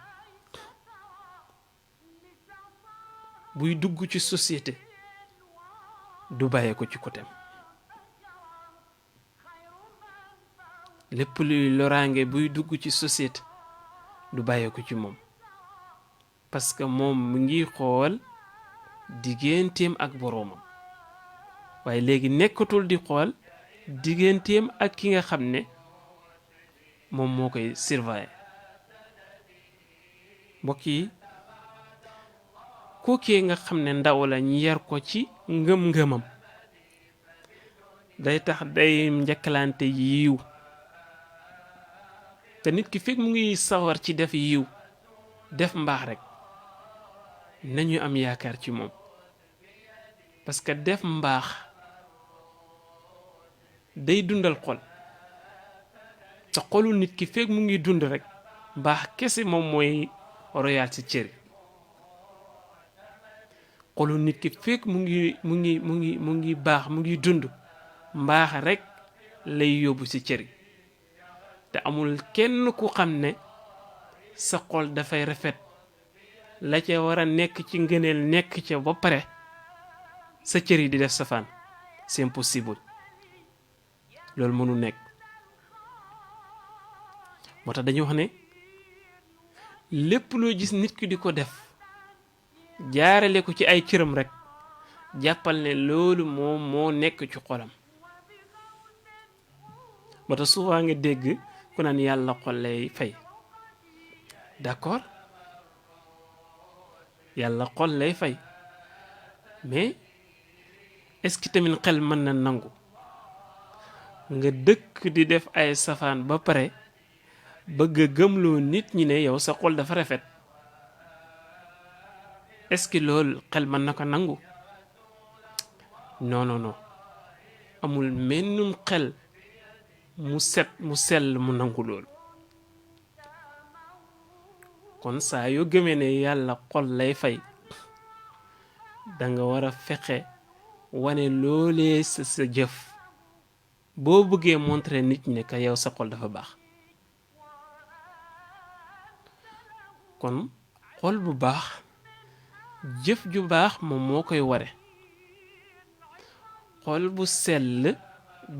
buy dugg ci société du bàyyee ko ci côté. lépp luy loraange buy dugg ci société du bàyyee ko ci moom, parce que moom mu ngi xool digganteem ak boroomam. waaye léegi nekkatul di xool digganteem ak ki nga xam ne moom moo koy surveiller. mbokk yi, kookee nga xam ne ndaw la ñu yar ko ci ngëm-ngëmam day tax day njëkkalante yiw. te nit ki fekk mu ngi sawar ci def yiw, def mbaax rekk nañu am yaakaar ci moom. parce que def mbaax day dundal xol, te xolu nit ki fekk mu ngi dund rekk mbaax kese moom mooy royal ci cër. xolu nit ki fekk mu ngi baax, mu ngi dund mbaax rekk lay yóbbu ci cër yi te amul kenn ku xam ne sa xol dafay rafet la ca war a nekk ci ngëneel nekk ca ba pare sa cër yi di def safaan c'est impossible loolu mënu nekk moo tax dañuy wax ne lépp loo gis nit ki di ko def jaarale ko ci ay cëram rek jàppal ne loolu moom moo nekk ci xolam moo tax souvent nga dégg ku naan yàlla xol lay fay d'accord yàlla xol lay fay mais est-ce que tamit xel mën na nangu nga dëkk di def ay safaan ba pare bëgg a gëmloo nit ñi ne yow sa xol dafa rafet est-ce que loolu xel mën na ko nangu non non non amul mennum xel mu set mu sell mu nangu loolu kon saa yoo gëmee ne yàlla xol lay fay danga war a fexe wane loolee sa jëf boo bëggee montrer nit ñi ne que yow sa xol dafa baax kon xol bu baax jëf ju baax moom moo koy ware xol bu sell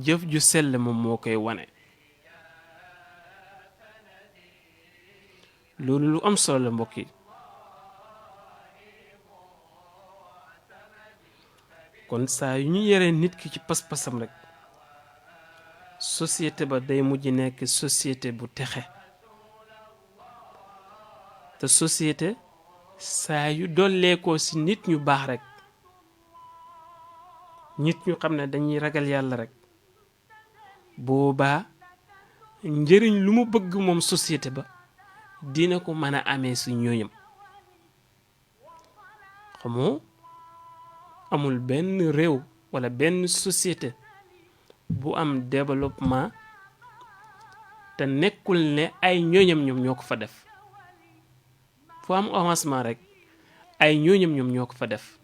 jëf ju sell moom moo koy wane loolu lu am solo la mbokk yi kon saa yu ñu yaree nit ki ci pas-pasam rek société ba day mujj nekk société bu texe te société saa yu dolleekoo ci nit ñu baax rek nit ñu xam ne dañuy ragal yàlla rek boobaa njëriñ lu mu bëgg moom société ba dina ko mën a amee ci ñooñam xamoo amul benn réew walla benn société bu am développement te nekkul ne ay ñooñam ñoom ñoo ko fa def fu am avancement rek ay ñooñam ñoom ñoo ko fa def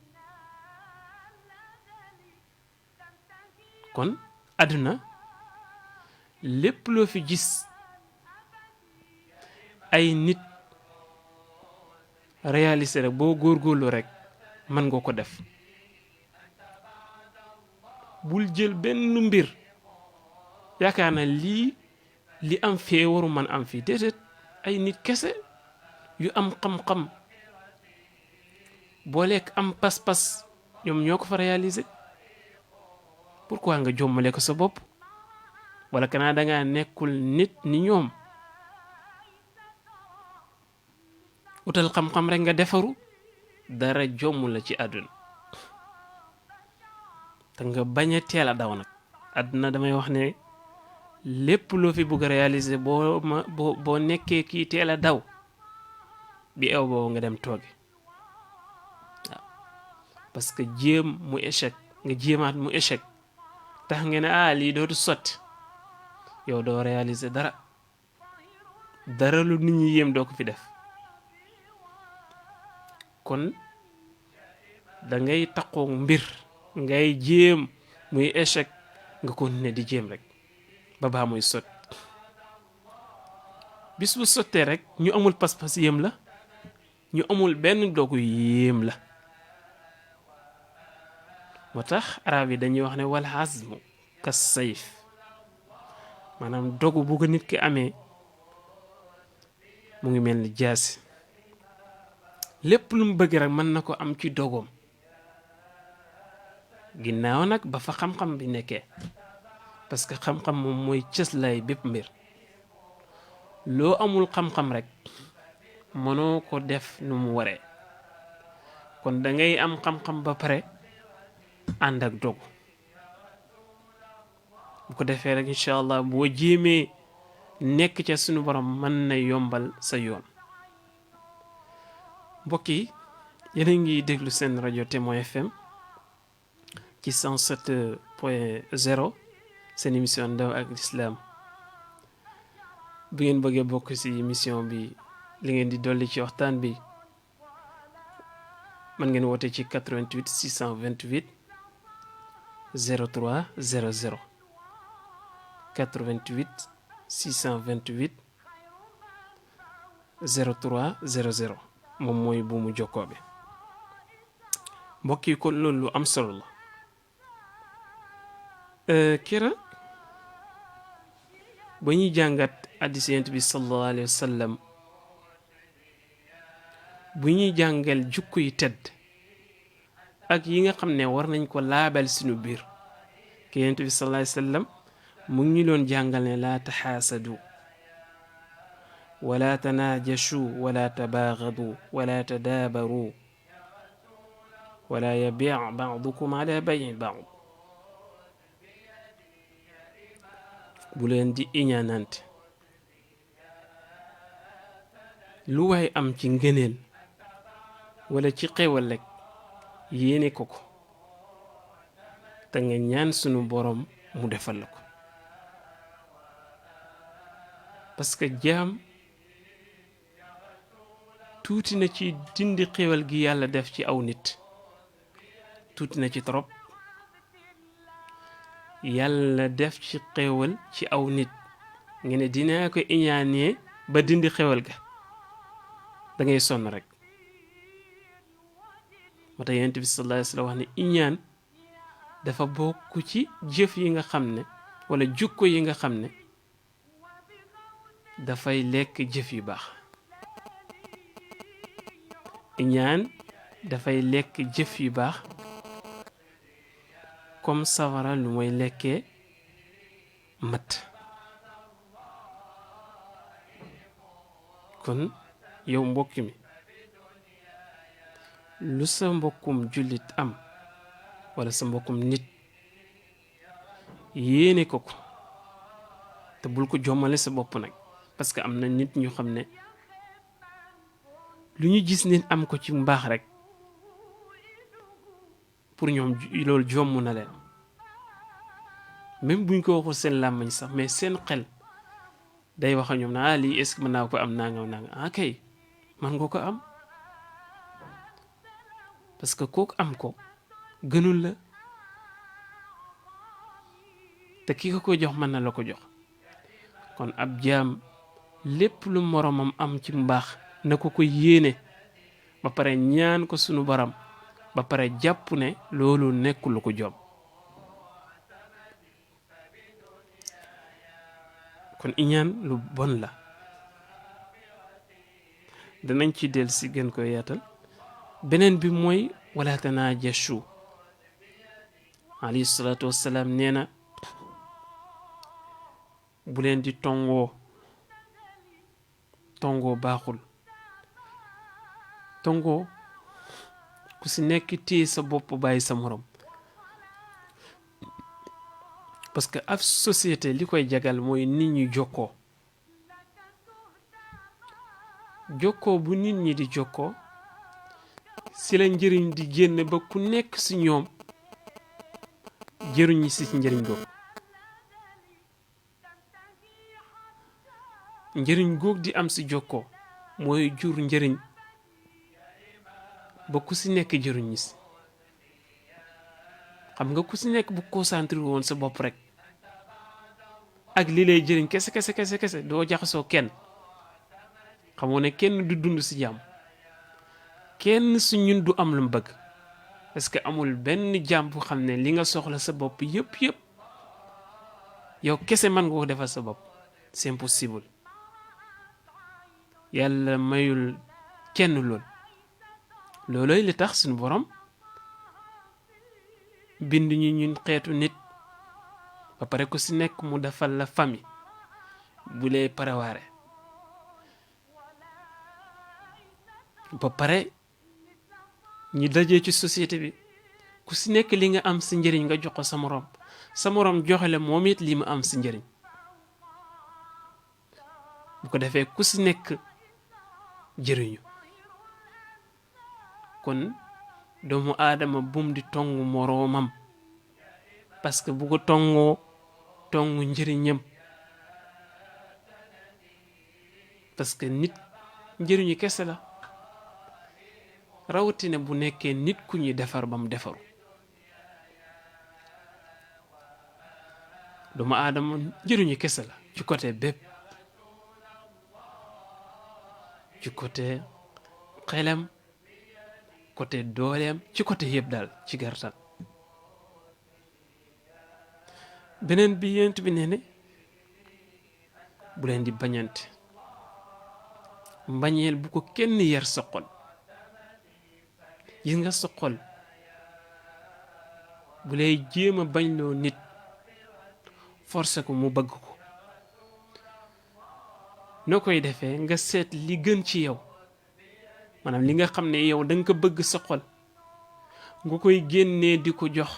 kon àdduna lépp loo fi gis ay nit réaliser rek boo góorgóorlu rek mën nga ko def bul jël benn mbir yaakaar na li am fee waru man am fii déedéet ay nit kese yu am xam-xam boo lekk am pas-pas ñoom ñoo ko fa réaliser pourquoi nga jommale ko sa bopp wala kanaa dangaa nekkul nit ni ñoom utal xam-xam rek nga defaru dara jomm la ci àdduna te nga bañ a teel a daw nag àdduna damay wax ne lépp loo fi bëgg a réaliser boo nekkee kii teel a daw bi ew boobu nga dem toogi waaw parce que jéem mu échec nga jéemaat mu échec tax nga ne lii dootu sotti yow doo réaliser dara lu nit ñi yéem doo ko fi def kon da ngay taxoo mbir ngay jéem muy échec nga continuer di jéem rek ba baa muy sot bis bu sottee rek ñu amul pas-pas yéem la ñu amul benn dogu yéem la moo tax arab yi dañuy wax ne wal azmu kas sayf maanaam dogu bu ko nit ki amee mu ngi mel ni jaasi lépp lu mu bëgg rek mën na ko am ci dogoom ginnaaw nag ba fa xam-xam bi nekkee parce que xam-xam moom mooy cëslaay bépp mbir loo amul xam-xam rek mënoo ko def nu mu waree kon da ngay am xam-xam ba pare ànd ak dogu bu ko defee rek incha allah boo jéemee nekk ca suñu borom mën na yombal sa yoon mbokk yi yéen a ngi déglu seen rajo Témoin FM ci 107.0 seen émission ndaw ak l'islam bu ngeen bëggee bokk ci émission bi li ngeen di dolli ci waxtaan bi mën ngeen woote ci 88 628 03 00 88 628 03 00 moom mooy buumu jokkoo bi mbokk yi kon loolu lu am solo la kira ba ñuy jàngat hadiis Yonent bi sallallahu alayhi wa sallam bu ñuy jàngal jukko yi tedd ak yi nga xam ne war nañ ko laabal suñu biir ki Yonent bi sallallahu alayhi wa sallam mu ngi ñu doon jàngal ne laa taxaasadu wala tanaajashu wala tabaagadu wala tadaabaru wala yabi' ba'dukum ala bay'i ba'd bu leen di iñaanante lu waay am ci ngëneel wala ci xewal rek yéene ko ko te nga ñaan sunu borom mu defal la ko parce que jaam tuuti na ci dindi xewal gi yàlla def ci aw nit tuuti na ci trop yàlla def ci xewal ci aw nit nga ne dinaa ko iñaanee ba dindi xewal ga da ngay sonn rek moo tax Yonent bi sallallahu alayhi wa sallam wax ne iñaan dafa bokk ci jëf yi nga xam ne wala jukko yi nga xam ne dafay lekk jëf yu baax iñaan dafay lekk jëf yu baax comme safara lu mooy lekkee mat kon yow mbokk mi lu sa mbokkum jullit am wala sa mbokkum nit yéene ko ko te bul ko jommale sa bopp nag parce que am na nit ñu xam ne lu ñu gis nit am ko ci mbaax rek pour ñoom loolu jomm na leen même buñ ko waxul seen làmmiñ sax mais seen xel day wax ak ñoom na lii est-ce que mën naa ko am nanga kay man nga ko am parce que kooku am ko gënul la te ki ko jox mën na la ko jox kon ab jaam lépp lu moromam am ci mbaax na ko yéene ba pare ñaan ko sunu borom ba pare jàpp ne loolu nekkul lu ko jom kon iñaan lu bon la danañ ci del si gën koy yaatal beneen bi mooy wala tanaajashu alayhi salaatu wassalaam nee na bu leen di tongoo baaxul tongoo ku si nekk téye sa bopp bàyyi sa morom parce que ab société li koy jagal mooy nit ñi jokkoo bu nit ñi di jokkoo si la njëriñ di génn ba ku nekk si ñoom jëruñi si njëriñ googu njëriñ goog di am si jokkoo mooy jur njëriñ ba ku si nekk jëruñ ñi si xam nga ku si nekk bu concentré woon sa bopp rek ak li lay jëriñ kese doo jaxasoo kenn xamoo ne kenn du dund si jàmm kenn su ñun du am lu mu bëgg parce que amul benn jàmm bu xam ne li nga soxla sa bopp yëpp yow kese mën nga ko defal sa bopp c'est impossible yàlla mayul kenn loolooy li tax suñu borom bind ñu ñun xeetu nit ba pare ku si nekk mu defal la famille bu lay préwaare ba pare ñi dajee ci société bi ku si nekk li nga am si njëriñ nga jox ko sa morom joxe la moom it li mu am si njëriñ bu ko defee ku si nekk jëriñu kon doomu aadama bum di tongu moroomam parce que bu ko tongu njëriñam parce que nit njëriñu kese la rawatina bu nekkee nit ku ñuy defar ba mu defaru doomu aadama njëriñu kese la ci côté bépp, ci côté xelam, côté dooleem, ci côté yëpp daal ci gartal. beneen bi yent bi nee ne bu leen di bañante, mbañeel bu ko kenn yar sa xol. gis nga sa xol bu lay jéem a bañloo nit forcé ko mu bëgg ko, noo koy defee nga seet li gën ci yow, maanaam li nga xam ne yow da nga ko bëgg sa xol, nga koy génnee di ko jox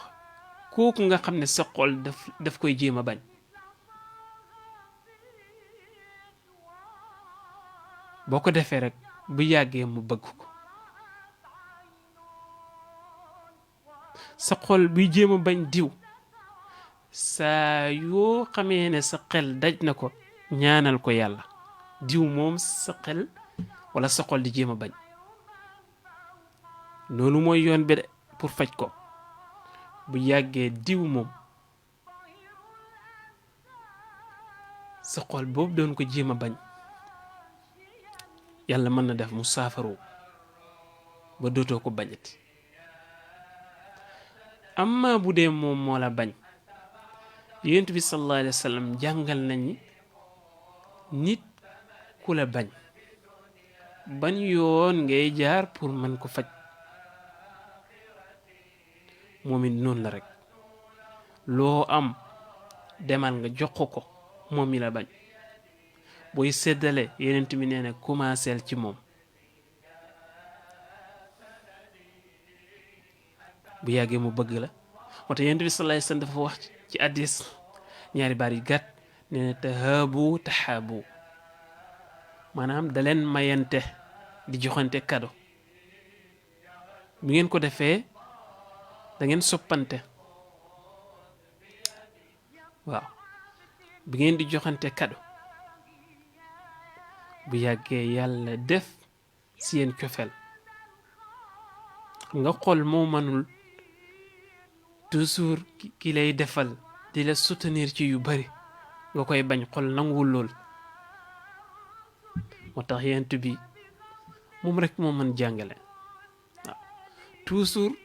kooku nga xam ne sa xol daf koy jéem a bañ. boo ko defee rek bu yàggee mu bëgg ko. sa xol buy jéem a bañ diw, saa yoo xamee ne sa xel daj na ko ñaanal ko yàlla, diw moom sa xel wala sa xol di jéem a bañ. noonu mooy yoon bi de pour faj ko. bu yàggee diw moom sa xol boobu doon ko jéem a bañ, yàlla mën na def mu saafaru ba dootoo ko bañati. amma bu dee moom moo la bañ, yonent bi sallallahu alayhi wa sallam jàngal nañu nit ku la bañ ban yoon ngay jaar pour mën ko faj. moom it noonu la rek, loo am demal nga jox ko moom mi la bañ. booy séddale yonent bi nee na commenceel ci moom. bu yàggee mu bëgg la. moo tax yonent bi sallallahu alayhi wasallam dafa wax ci hadiis ñaari baat yu gàtt, nee na tahaabu tahaabu, maanaam da leen mayante di joxante kado. bu ngeen ko defee da ngeen soppante. waaw bu ngeen di joxante kado, bu yàggee yàlla def si yéen cofeel. nga xool moo mënul toujours ki lay defal di la soutenir ci yu bari nga koy bañ, xol nanguwul lool. moo tax yent bi moom rek moo mën jàngale. waaw toujours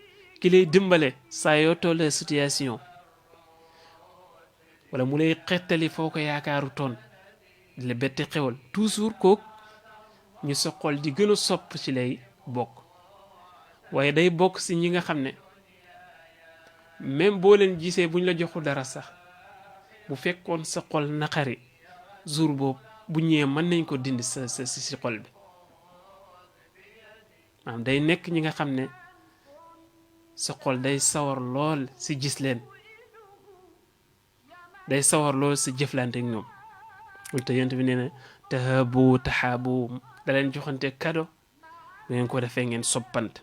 ki lay dimbale saa yoo tollee situation wala mu lay xettali foo ko yaakaaru toon di la bette xewal, toujours kook ñu sa xol di gën a sopp ci lay bokk. waaye day bokk si ñi nga xam ne même boo leen gisee buñ la joxu dara sax, bu fekkoon sa xol naqari jour boobu bu ñëwee mën nañ ko dindi si xol bi. maanaam day nekk ñi nga xam ne sa xol day sawar lool si gis leen, day sawar lool si jëflante ak ñoom. loolu te yent bi nee na tahaabu tahaabu, da leen joxante kado, bu ngeen ko defee ngeen soppante.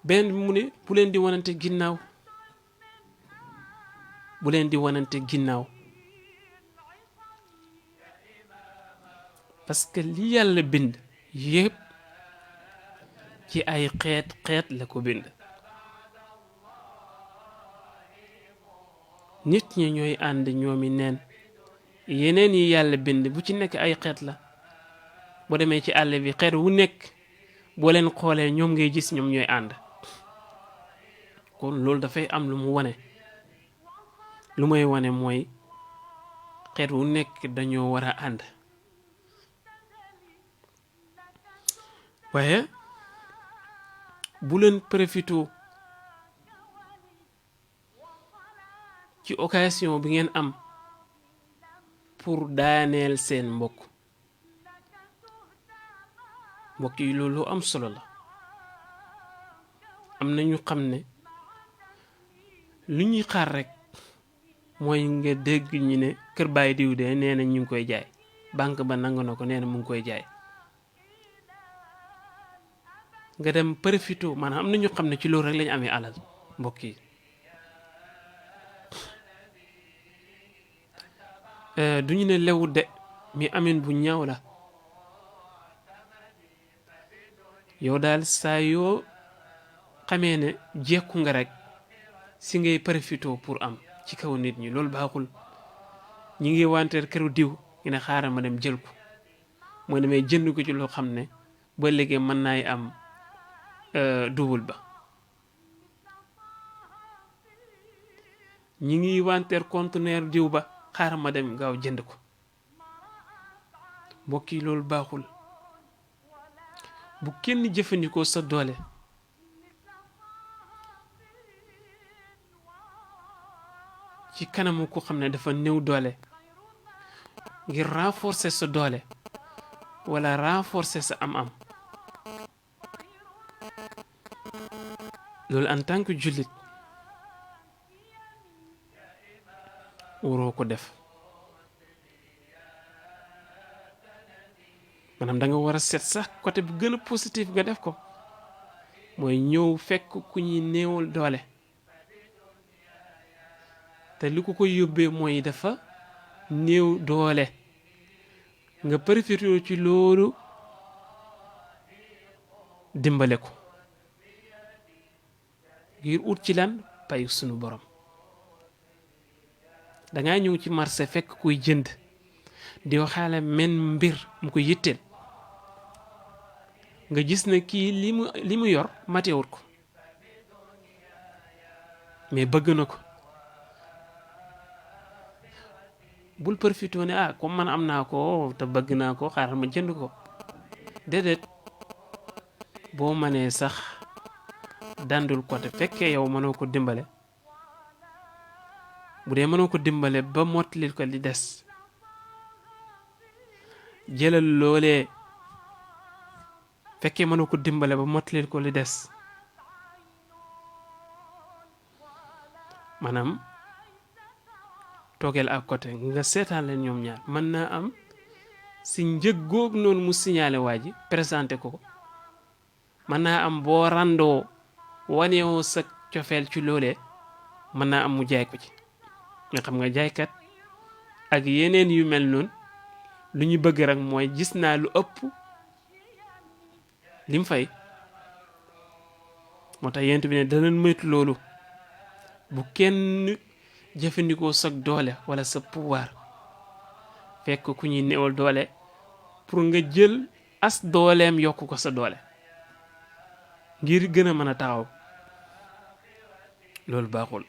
benn bi mu ne bu leen di wanante ginnaaw, bu leen di wanante ginnaaw, parce que li yàlla bind yépp ci ay xeet la ko bind. nit ñi ñooy ànd ñoomi neen, yeneen yi yàlla bind bu ci nekk ay xeet la. boo demee ci àll bi xeet wu nekk boo leen xoolee ñoom ngay gis ñoom ñooy ànd. kon loolu dafay am lu mu wane. lu may wane mooy xeet wu nekk dañoo war a ànd. waaye bu leen profité ci occasion bi ngeen am pour daaneel seen mbokk. mbokk yi loolu am solo la. am na ñu xam ne lu ñuy xaar rek mooy nga dégg ñi ne kër baay diw de nee na ñu ngi koy jaay, banque ba nangu na ko nee na mu ngi koy jaay. nga dem profité, maanaam am na ñu xam ne ci loolu rek lañu amee alal. mbokk yi du ñu ne lewut de, mi amin bu ñaaw la. yow daal saa yoo xamee ne jekku nga rek si ngay profité pour am ci kaw nit ñi loolu baaxul. ñi ngi wanteer këru diw ñu ne xaaral ma dem jël ko moo demee jënd ko ci loo xam ne ba léegi mën naay am double ba. ñi ngi wanteer conteneur diw ba xaaral ma dem gaaw jënd ko. mbokk yi loolu baaxul. bu kenn jëfandikoo sa doole ci kanamu ko xam ne dafa néew doole ngir renforcer sa doole wala renforcer sa am-am. loolu en tant que jullit waroo ko def. maanaam da nga war a seet sax côté bu gën a positif nga def ko mooy ñëw fekk ku ñuy néewal doole te li ko koy yóbbee mooy dafa néew doole nga profité ci loolu dimbale ko ngir ut ci lan pay sunu borom. dangaa ñëw ci marché fekk kuy jënd di waxaale men mbir mu ko yitteel nga gis ne kii li mu yor matewut ko mais bëgg na ko bul profité ne comme man am naa ko te bëgg naa ko xaaral ma jënd ko déedéet. boo mënee sax dandul ko te fekkee yow mënoo ko dimbale bu dee mënoo ko dimbale ba mottalil ko li des jëlal loolee fekkee mënoo ko dimbale ba mottalil ko li des maanaam toogeel à côté nga seetaan leen ñoom ñaar mën naa am si njëg goog noonu mu signalé waa ji présenté ko mën naa am boo randoo wanewoo sa cofeel ci loolee mën naa am mu jaay ko ci. nga xam nga jaaykat ak yeneen yu mel noonu lu ñu bëgg rek mooy gis naa lu ëpp lim fay. moo tax yent bi ne danañ moytu loolu bu kenn jëfandikoo sa doole wala sa pouvoir fekk ku ñuy néewal doole pour nga jël as dooleem yokk ko sa doole ngir gën a mën a taxaw. loolu baaxul.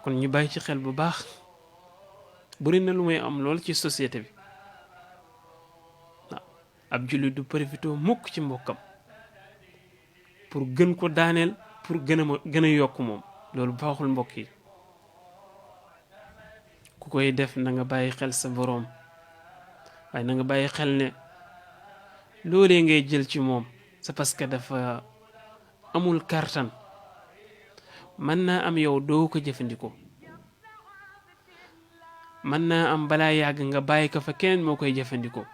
kon ñu bàyyi ci xel bu baax bari na lu may am lool ci société bi waaw ab jullit du profité mukk ci mbokkam pour gën ko daaneel pour gën a yokk moom loolu baaxul mbokk yi. ku koy def na nga bàyyi xel sa boroom waaye na nga bàyyi xel ne loolee ngay jël ci moom c'est parce que dafa amul kartan mën naa am yow doo ko jëfandikoo mën naa am balaa yàgg nga bàyyi ko fa keneen moo koy jëfandikoo.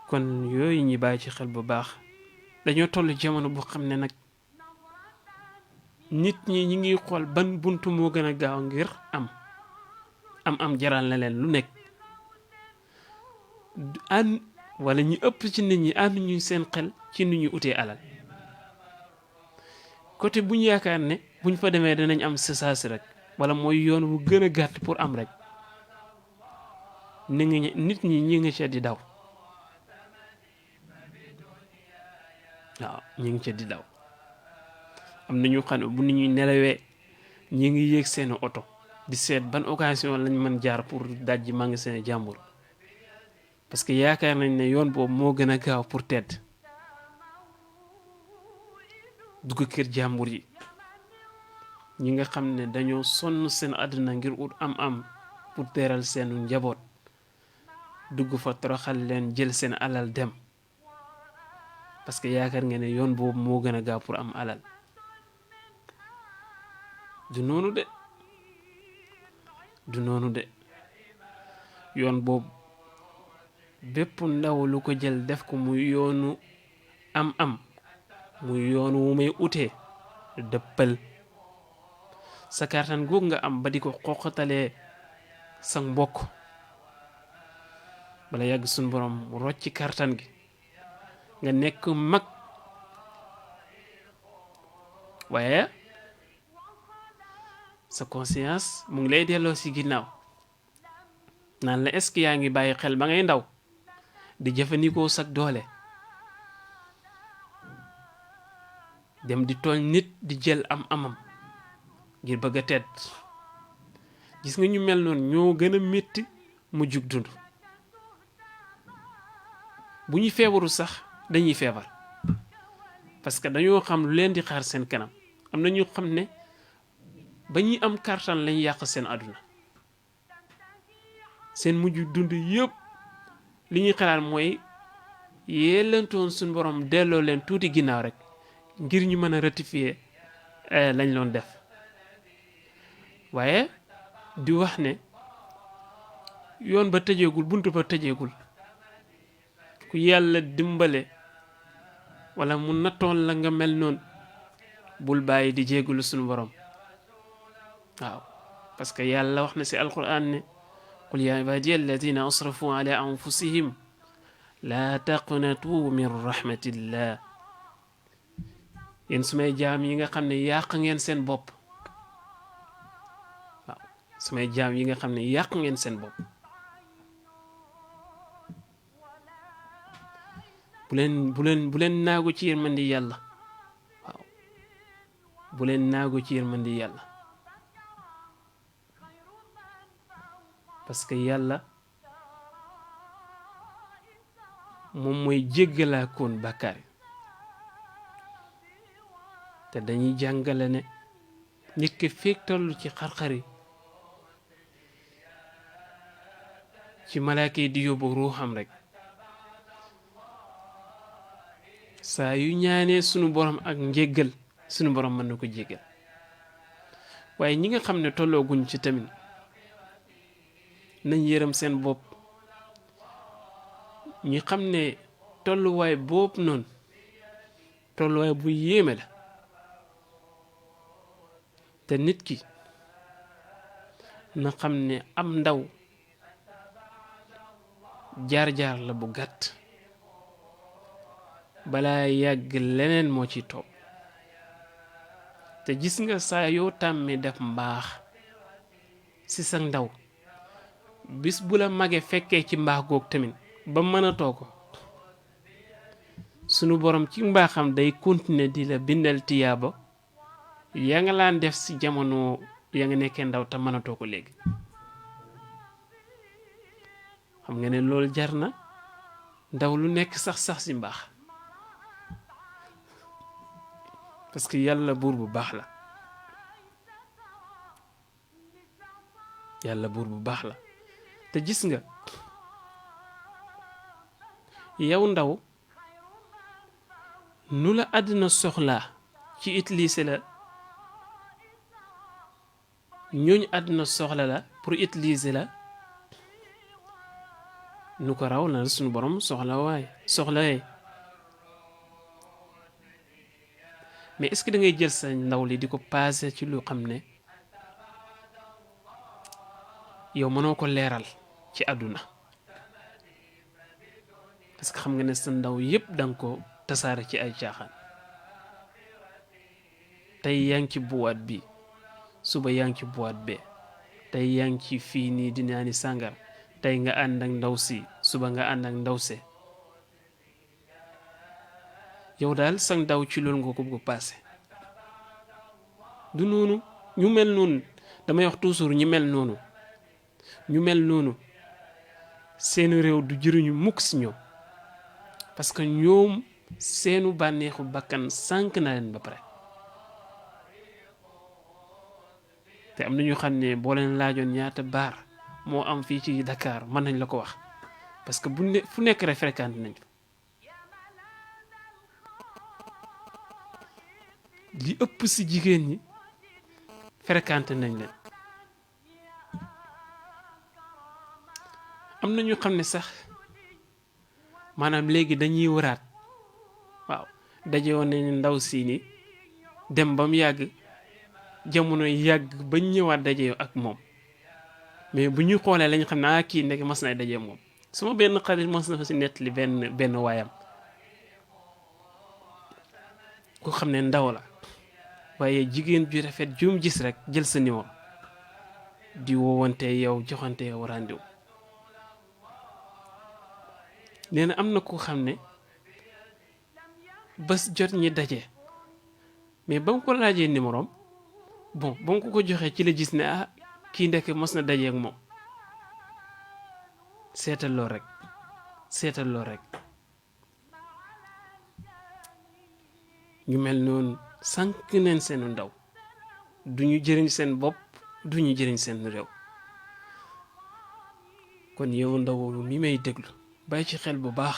kon yooyu ñi bàyyi ci xel bu baax dañoo toll jamono bu xam ne nag nit ñi ñi ngi xool ban buntu moo gën a gaaw ngir am jaral na leen lu nekk wala ñu ëpp ci nit ñi ànd ñu seen xel ci nu ñu utee alal. côté bu ñu yaakaar ne buñ fa demee danañ am sasaasi rek wala mooy yoon wu gën a gàtt pour am rek nit ñi ñi ngi ca di daw. waaw ñi ngi ca di daw am na ñu xam ne bu nit ñuy nelawee ñi ngi yéeg seen oto di seet ban occasion lañ mën jaar pour dajji magasin jàmbur parce que yaakaar nañ ne yoon boobu moo gën a gaaw pour tedd dugg kër jàmbur yi. ñi nga xam ne dañoo sonn seen àdduna ngir ut am pour teeral seenu njaboot dugg fa toroxal leen jël seen alal dem parce que yaakaar nga ne yoon boobu moo gën a gaaw pour am alal. du noonu de yoon boobu bépp ndaw lu ko jël def ko muy yoonu am muy yoonu wu may utee dëppal sa kartan goog nga am ba di ko xoqatalee sa mbokk bala yàgg suñ borom rocci kartan gi nga nekk mag waaye sa conscience mu ngi lay delloo si ginnaaw naan la est-ce que yaa ngi bàyyi xel ba ngay ndaw di jëfandikoo sag doole dem di tooñ nit di jël am amam ngir bëgg a tedd gis nga ñu mel noonu ñoo gën a métti mu jug dund bu ñu feebaru sax dañuy feebar parce que dañoo xam lu leen di xaar seen kanam am na ñu xam ne ba ñuy am kartan lañ yàq seen àdduna seen mujj dund yëpp li ñuy xalaat mooy yellantoon suñ borom delloo leen tuuti ginnaaw rek ngir ñu mën a rectifier lañ loon def waaye di wax ne yoon ba tëjeegul buntu ba tëjeegul ku yàlla dimbale wala mu nattoon la nga mel noonu bul bàyyi di jéegulu suñu borom waaw parce que yàlla wax na ci alquran ne qul ya ibadiya alladina asrafu ala anfusihim la taqnatu min rahmatillah yéen sumay jaam yi nga xam ne yàq ngeen seen bopp waaw sumay jaam yi nga xam ne yàq ngeen seen bopp bu leen naagu ci yërmandi yàlla waaw bu leen naagu ci yërmandi yàlla parce que yàlla moom mooy jéggalaa koon bàkkaar te dañuy jàngale ne nit ki feek tollu ci xar-xari ci malaaka yi di yóbbu ruuxam rek saa yu ñaanee sunu borom ak njéggal sunu borom mën na ko jéggal waaye ñi nga xam ne tollooguñ ci tamit nañ yërëm seen bopp ñi xam ne tolluwaay boobu noonu tolluwaay bu yéeme la te nit ki na xam ne am ndaw jaar-jaar la bu gàtt balaa yàgg leneen moo ci topp te gis nga saa yoo tàmmee def mbaax ci sa ndaw bis bu la magee fekkee ci mbaax goog tamit ba mënatoo ko sunu borom ci mbaaxam day continuer di la bindal tiyaaba yaa nga laan def ci jamono yaa nga nekkee ndaw te mënatoo ko léegi xam nga ne loolu jar na ndaw lu nekk sax ci mbaax parce que yàlla buur bu baax la yàlla buur bu baax la te gis nga yow ndaw nu la àddina soxlaa ci utiliser la ñooñu àddina soxla la pour utiliser la nu ko raw la suñu borom soxlawee mais est-ce que da ngay jël sa ndaw li di ko passer ci lu xam ne yow mënoo ko leeral ci àdduna parce que xam nga ne sa ndaw yépp danga ko tasaare ci ay caaxaan tey yaa ngi ci boîte bi suba yaa ngi ci boîte be tey yaa ngi ci fii nii di naani sàngar tey nga ànd ak ndaw si suba nga ànd ak ndaw se yow daal sa ndaw ci loolu nga ko bëgg a passé du noonu ñu mel noonu damay wax toujours ñu mel noonu seeni réew du jëriñu mukk si ñoom parce que ñoom seenu bànneexu bakkan sànk na leen ba pare te am na ñu xam ne boo leen laajoon ñaata baar moo am fii ci Dakar mën nañ la ko wax parce que fu nekk rek fréquenté nañ li ëpp si jigéen ñi fréquenté nañ leen am na ñu xam ne sax maanaam léegi dañuy wëraat waaw daje woon nañu ndaw si ni dem ba mu yàgg jamono yàgg ba ñëwaat daje ak moom mais bu ñu xoolee lañ xam ne kii nekk mas na daje moom sama benn xarit mas na fa si nettali benn waayam koo xam ne ndaw la waaye jigéen ju rafet jum gis rek jël sa numéro di woowante yow joxante yow rendez-vous nee na am na koo xam ne bés jot ñi daje mais ba mu ko laajee numéro am bon ba mu ko joxee ci la gis ne ah kii ndekk mos na daje ak moom seetal loo rek ñu mel noonu sànq neen seenu ndaw duñu jëriñ seen bopp duñu jëriñ seen réew kon yow ndaw mi may déglu bàyyi ci xel bu baax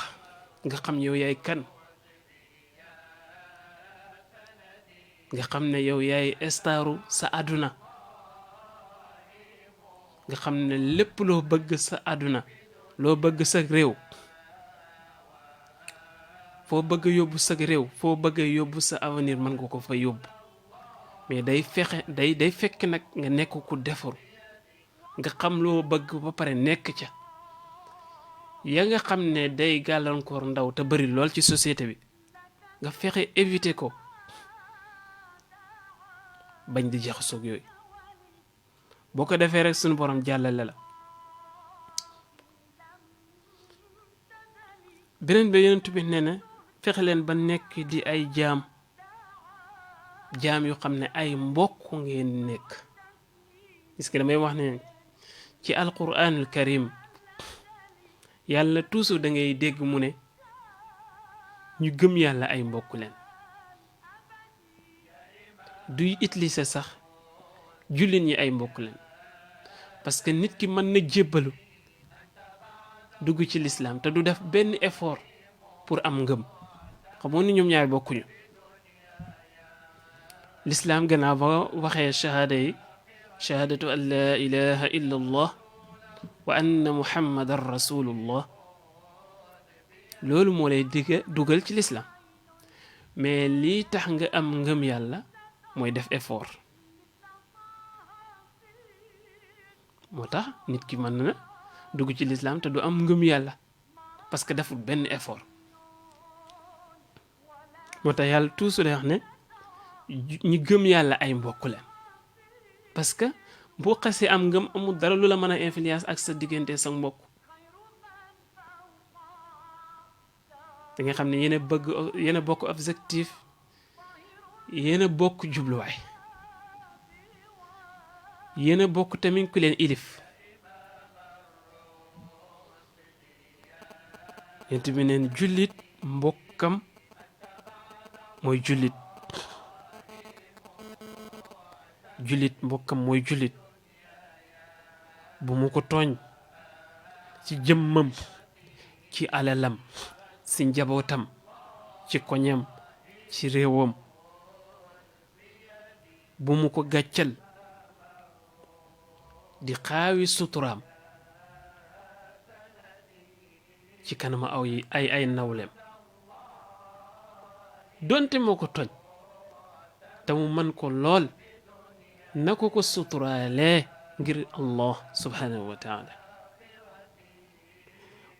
nga xam yow yaay kan nga xam ne yow yaay staru sa àdduna nga xam ne lépp loo bëgg sa àdduna loo bëgg sa réew foo bëgg yóbbu sa réew foo bëgg yóbbu sa avenir mën nga ko fa yóbbu mais day fekk nag nga nekk ku defaru nga xam loo bëgg ba pare nekk ca ya nga xam ne day gàllankoor ndaw te bari lool ci société bi nga fexe éviter ko bañ di jaxasoog yooyu boo ko defee rek suñu borom jàllale la beneen bi yonent bi nee na fexe leen ba nekk di ay jaam yoo xam ne ay mbokk ngeen nekk gis nga damay wax ne ci alquranul karim yàlla toujours da ngay dégg mu ne ñu gëm yàlla ay mbokk leen duy utiliser sax jullit ñi ay mbokk leen parce que nit ki mën na jébbalu dugg ci l'islam te du def benn effort pour am ngëm xamoo ni ñoom ñaar bokkuñu l'islam gannaaw ba waxee shahada yi shahadatu an la ilaha illa allah wa anna muhammadan rasulullah loolu moo lay dugal ci l'islam mais lii tax nga am ngëm yàlla mooy def effort moo tax nit ki mën na dugg ci l'islam te du am ngëm yàlla parce que deful benn effort moo tax yàlla toujours lay wax ne ñi gëm yàlla ay mbokk leen parce que boo xasee am ngëm amul dara lu la mën a influence ak sa diggante sa mbokk da nga xam ne yéen a bokk objectif yéen a bokk jubluwaay yéen a bokk tamit ku leen ilif yent bi neen jullit mbokkam mooy jullit mbokkam mooy jullit bu mu ko tooñ ci jëmmam ci alalam ci njabootam ci koñam ci réewam bu mu ko gàccal di xaawi suturaam ci kanama ay nawleem donte moo ko tooñ te mu man ko lool na ko suturaalee ngir Allah subhanahu wa taala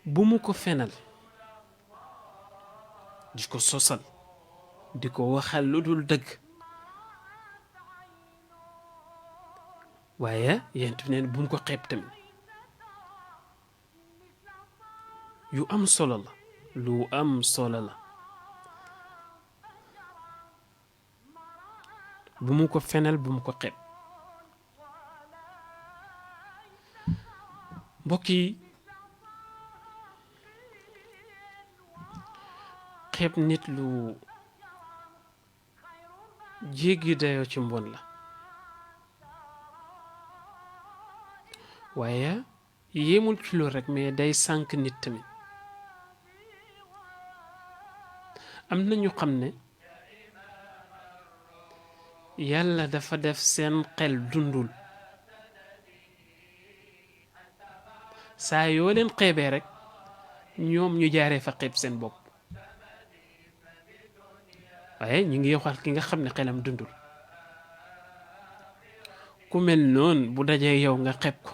bu mu ko fenal di ko sosal di ko waxal lu dul dëgg waaye yent bi neen bu mu ko xeeb tamit yu am solo la lu am solo la bu mu ko fenal bu mu ko xeeb mbokk yi xeeb nit lu jéggi dayoo ci mbon la waaye yéemul ci loolu rek mais day sànk nit tamit am na ñu xam ne yàlla dafa def seen xel dundul saa yoo leen xeebee rek ñoom ñu jaaree fa xeeb seen bopp waaye ñu ngi waxal ki nga xam ne xelam dundul ku mel noonu bu dajee yow nga xeeb ko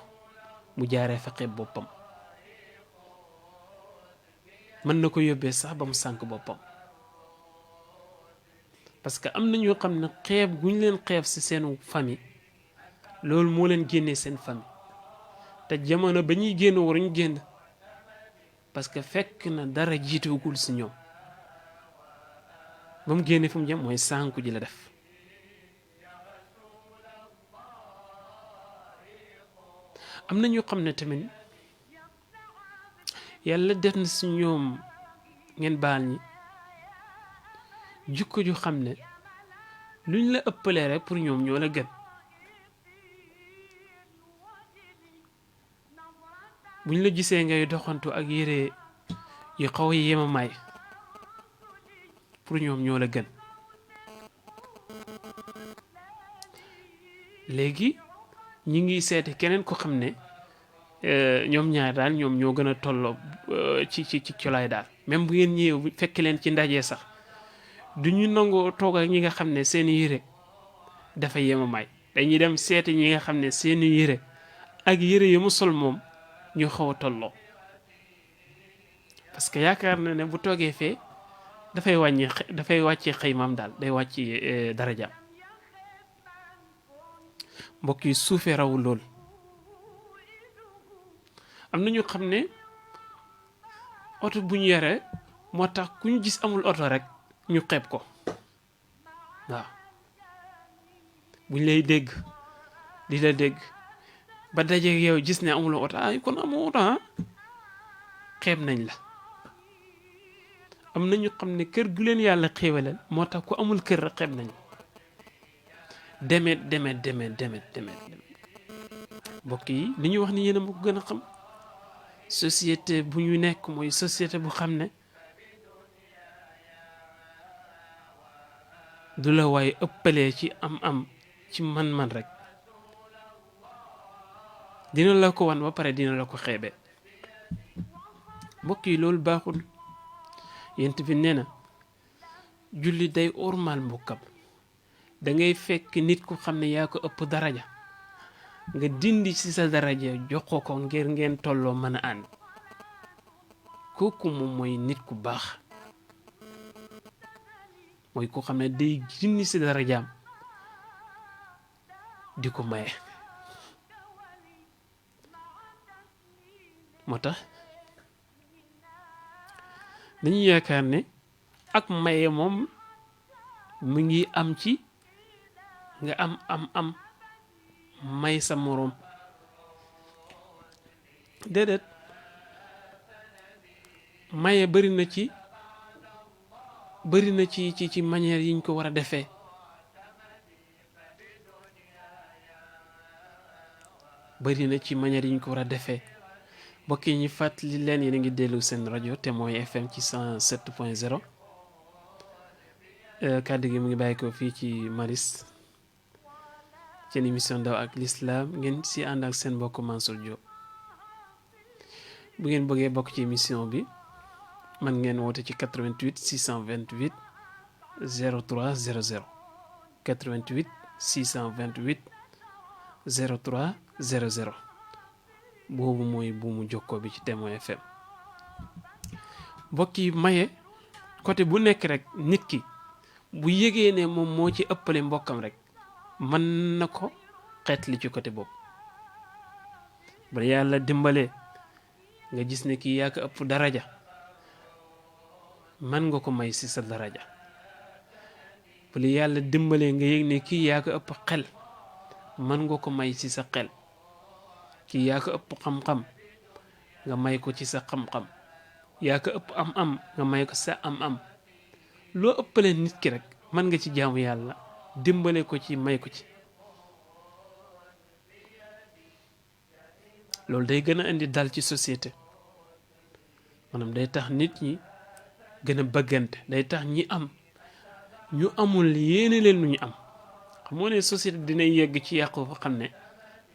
mu jaaree fa xeeb boppam mën na ko yóbbee sax ba mu sànk boppam parce que am na ñoo xam ne xeeb guñ leen xeeb si seenu famille loolu moo leen génnee seen famille te jamono ba ñuy génn waruñ génn parce que fekk na dara jiitugul si ñoom ba mu génne fu mu jëm mooy sànku ji la def am na ñoo xam ne tamit yàlla def na si ñoom ngeen baal ñi jukko ju xam ne luñ la ëppalee rek pour ñoom ñoo la gën buñ la gisee ngay doxantu ak yére yu xaw a yema may pour ñoom ñoo la gën léegi ñi ngi seeti keneen ko xam ne ñoom ñaar daal ñoom ñoo gën a tolloo ci colaay daal même bu ngeen ñëwee fekk leen ci ndaje sax du ñu nangoo toog ak ñi nga xam ne seeni yére dafa yema may dañuy dem seeti ñi nga xam ne seeni yére ak yére yi mu sol moom ñu xaw a tolloo parce que yaakaar na ne bu toogee fee dafay wàccee xëymaam daal day wàcc darajaam mbokk yi suufee rawu lool am na ñu xam ne oto bu ñu yore moo tax ku ñu gis amul oto rek ñu xeeb ko waaw buñ lay dégg di la dégg ba dajeeg yow gis ne amuloo oto ay kon amoo oto xeeb nañ la am na ñu xam ne kër gu leen yàlla xéewalal moo tax ku amul kër rek xeeb nañ demet mbokk yi li ñu wax ni yéen a ma ko gën a xam société bu ñu nekk mooy société bu xam ne du la waaye ëppalee ci am ci man-man rek dina la ko wan ba pare dina la ko xeebe mbokk yi loolu baaxul yent bi nee na julli day ormal mbokkam da ngay fekk nit ku xam ne yaa ko ëpp daraja nga dindi ci sa daraja jox ko ngir ngeen tolloo mën a ànd kooku moom mooy nit ku baax mooy ko xam ne day dindi ci darajaam di ko maye moo tax dañuy yaakaar ne ak maye moom mu ngi am ci nga am may sa moroom déedéet maye bari na ci manière yiñ ko war a defee mbokk yi ñu fàttali leen yéen a ngi dellu seen rajo Témoin FM ci 107.0 kàddu gi mu ngi bàyyi ko fii ci Maris seen émission Ndaw ak l'Islam ngeen si ànd ak seen mbokk Mansour Diop bu ngeen bëggee bokk ci émission bi man ngeen woote ci 88 628 03 00 88 628 03 00 boobu mooy buumu jokkoo bi ci Témoin FM mbokk yi maye côté bu nekk rek nit ki bu yëgee ne moom moo ci ëppale mbokkam rek mën na ko xeetli ci côté boobu ba yàlla dimbalee nga gis ne kii yaa ko ëpp daraja mën nga ko may ci sa daraja bu la yàlla dimbalee nga yëg ne kii yaa ko ëpp xel mën nga ko may ci sa xel kii yaa ko ëpp xam-xam nga may ko ci sa xam-xam yaa ko ëpp am-am nga may ko sa am-am loo ëppale nit ki rek mën nga ci jaamu yàlla dimbale ko ci may ko ci loolu day gën a indi dal ci société maanaam day tax nit ñi gën a bëggante day tax ñi am ñu amul yéene leen lu ñu am xam moo ne société dina yegg ci yàqu fa xam ne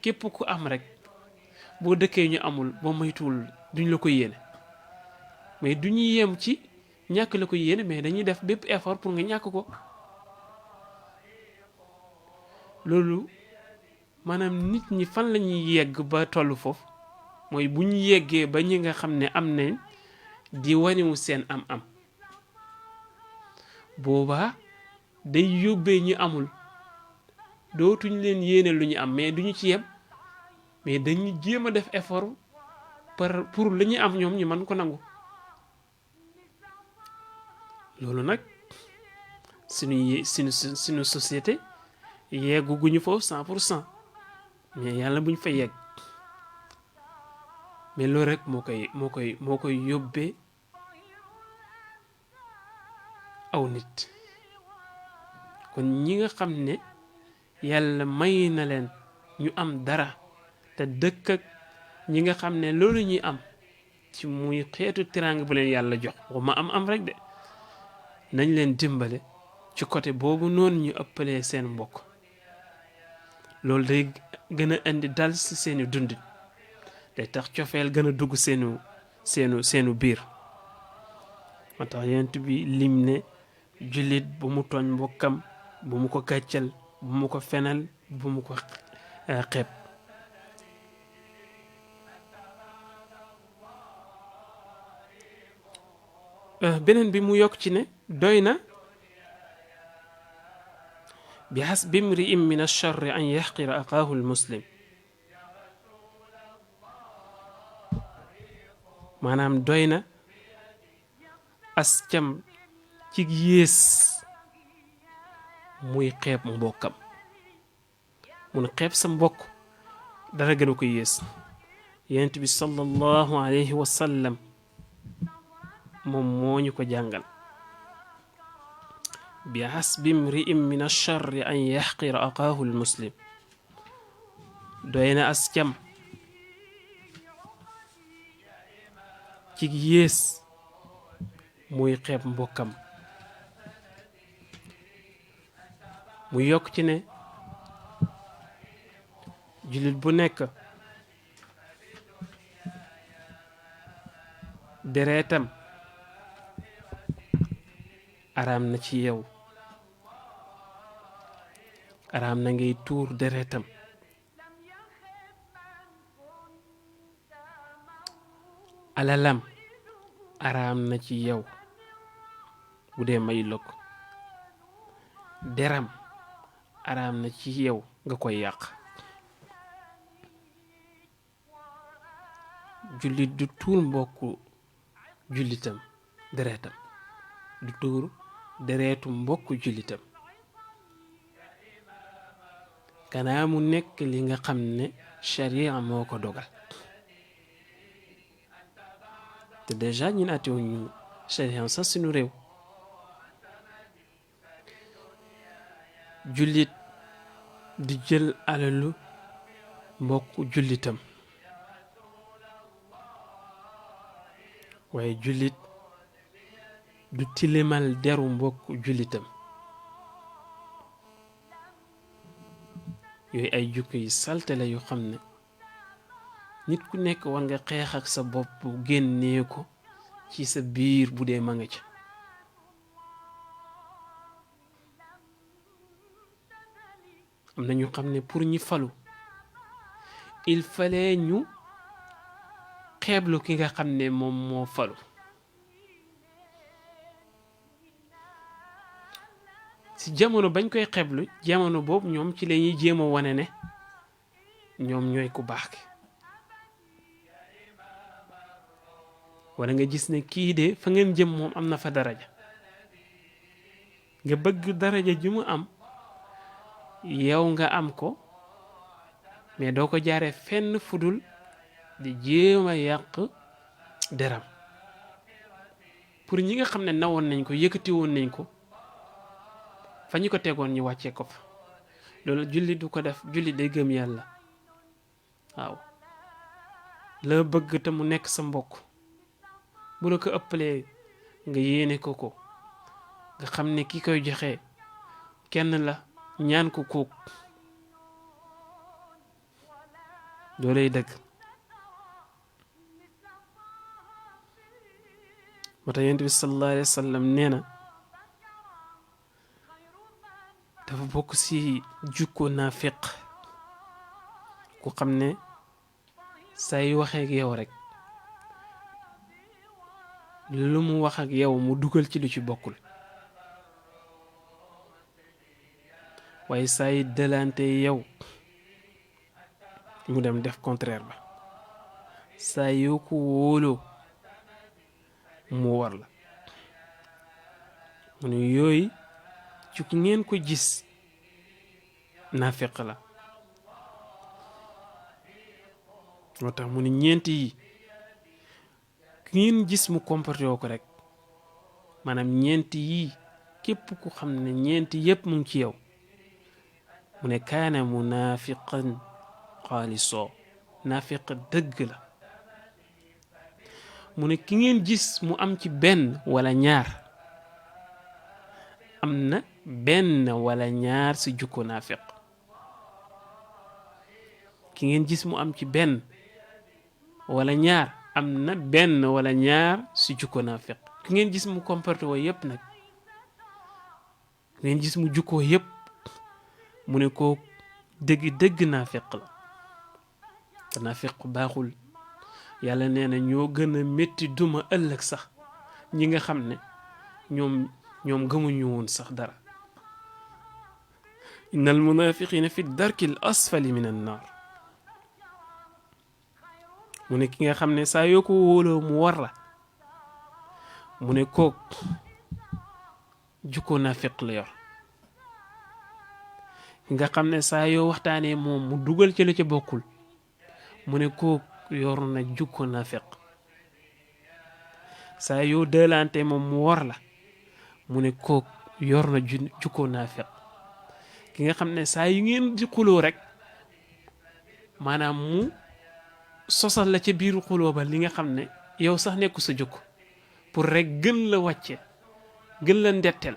képp ku am rek boo dëkkee ñu amul boo moytuwul duñ la ko yéene mais du ñuy yem ci ñàkk la ko yéene mais dañuy def bépp effort pour nga ñàkk ko loolu maanaam nit ñi fan la ñuy yegg ba tollu foofu mooy bu ñu yeggee ba ñi nga xam ne am nañ di wanewu seen am-am boobaa day yóbbee ñi amul dootuñ leen yéene lu ñu am mais duñu ci yem mais dañuy jéem a def effort pour li ñu am ñoom ñu mën ko nangu. loolu nag suñu société yegguñu foofu 100% mais yàlla buñ fa yegg mais loolu rek moo koy yóbbee aw nit. kon ñi nga xam ne yàlla may na leen ñu am dara te dëkk ak ñi nga xam ne loolu ñuy am ci muy xeetu teraanga bu leen yàlla jox waxuma am rek de nañ leen dimbale ci côté boobu noonu ñu ëppalee seen mbokk. loolu day gën a indi dal ci seeni dundit day tax cofeel gën a dugg seenu biir. moo tax yent bi lim ne jullit bu mu tooñ mbokkam bu mu ko gàccal bu mu ko fenal bu mu ko xeeb. beneen bi mu yokk ci ne doy na bi hasbi imri'in min ash-sharri an yahqira aqaahu al-muslim. maanaam doy na as cam ci yées muy xeeb mbokkam. mun xeeb sa mbokk dara gënu ko yées. yonent bi sallallahu alayhi wa sallam moom moo ñu ko jàngal. bi hasbi imri'in min ash-sharri an yahqira aqaahu al-muslim. doy na as cam ci yées muy xeeb mbokkam. mu yokk ci ne jullit bu nekk dereetam araam na ci yow, araam na ngay tuur dereetam. alalam araam na ci yow bu dee may lokk. deram araam na ci yow nga koy yàq. jullit du tuur mbokku jullitam dereetam, du tuur dereetu mbokku jullitam kanaa mu nekk li nga xam ne sharia moo ko dogal. te déjà ñun atewuñu sharia sax suñu réew. jullit di jël alalu mbokku jullitam, waaye jullit du tilimal deru mbokku jullitam. yooyu ay jukko yi salte la yu xam ne nit ku nekk war nga xeex ak sa bopp génnee ko ci sa biir bu dee ma nga ca. am na ñu xam ne pour ñi falu il fallait ñu xeeblu ki nga xam ne moom moo falu. ci jamono bañ koy xeeblu jamono boobu ñoom ci la ñuy jéem a wane ne ñoom ñooy ku baax ki. wala nga gis ne kii de fa ngeen jëm moom am na fa daraja, nga bëgg daraja ji mu am yow nga am ko, mais doo ko jaaree fenn fudul di jéem a yàq deram pour ñi nga xam ne nawoon nañ ko yëkkati woon nañ ko fa ñu ko tegoon ñu wàccee ko fa. loolu jullit du ko def. jullit day gëm yàlla. waaw la bëgg te mu nekk sa mbokk bu la ko ëppalee nga yéene ko ko, nga xam ne ki koy joxe kenn la, ñaan ko kook loolay dëgg. moo tax yonent bi sallallahu alayhi wa sallam nee na dafa bokk ci jukko naafiq ku xam ne say waxee ak yow rek lu mu wax ak yow mu dugal ci lu ci bokkul. waaye saa yi dëlante yow mu dem def contraire ba saa yoo ko wóoloo mu war la mu ne yooyu ci ku ngeen ko gis naafeq la moo tax mu ne ñeent yi ku ngeen gis mu comporté woo ko rek maanaam ñeent yi képp ku xam ne ñeent yépp mu ngi ci yow mu ne kaana munaafiqan xaalisoo naafiq dëgg la mu ne ki ngeen gis mu am ci benn wala ñaar am na benn wala ñaar si jukko naafiq ki ngeen gis mu am ci benn wala ñaar am na benn wala ñaar si jukko naafiq ki ngeen gis mu comporté woo yépp nag ki ngeen gis mu jukkoo yépp mu ne koo dëgg naafiq la te naafiq baaxul yàlla nee na ñoo gën a métti duma ëllëg sax ñi nga xam ne ñoom gëmuñu woon sax dara inna al munafiqina fi darki al asfali min an naar mu ne ki nga xam ne saa yoo ko wóoloo mu war la mu ne kook jukkoo naafiq la yor ki nga xam ne saa yoo waxtaanee moom mu dugal ci la ca bokkul mu ne kook yor na jukko naafiq saa yoo dëlante moom mu war la mu ne kook yor na jukko naafiq ki nga xam ne saa yu ngeen di xuloo rek maanaam mu sosal la ca biiru xuloo ba li nga xam ne yow sax nekku sa jukko pour rek gën la wàcce gën la ndettel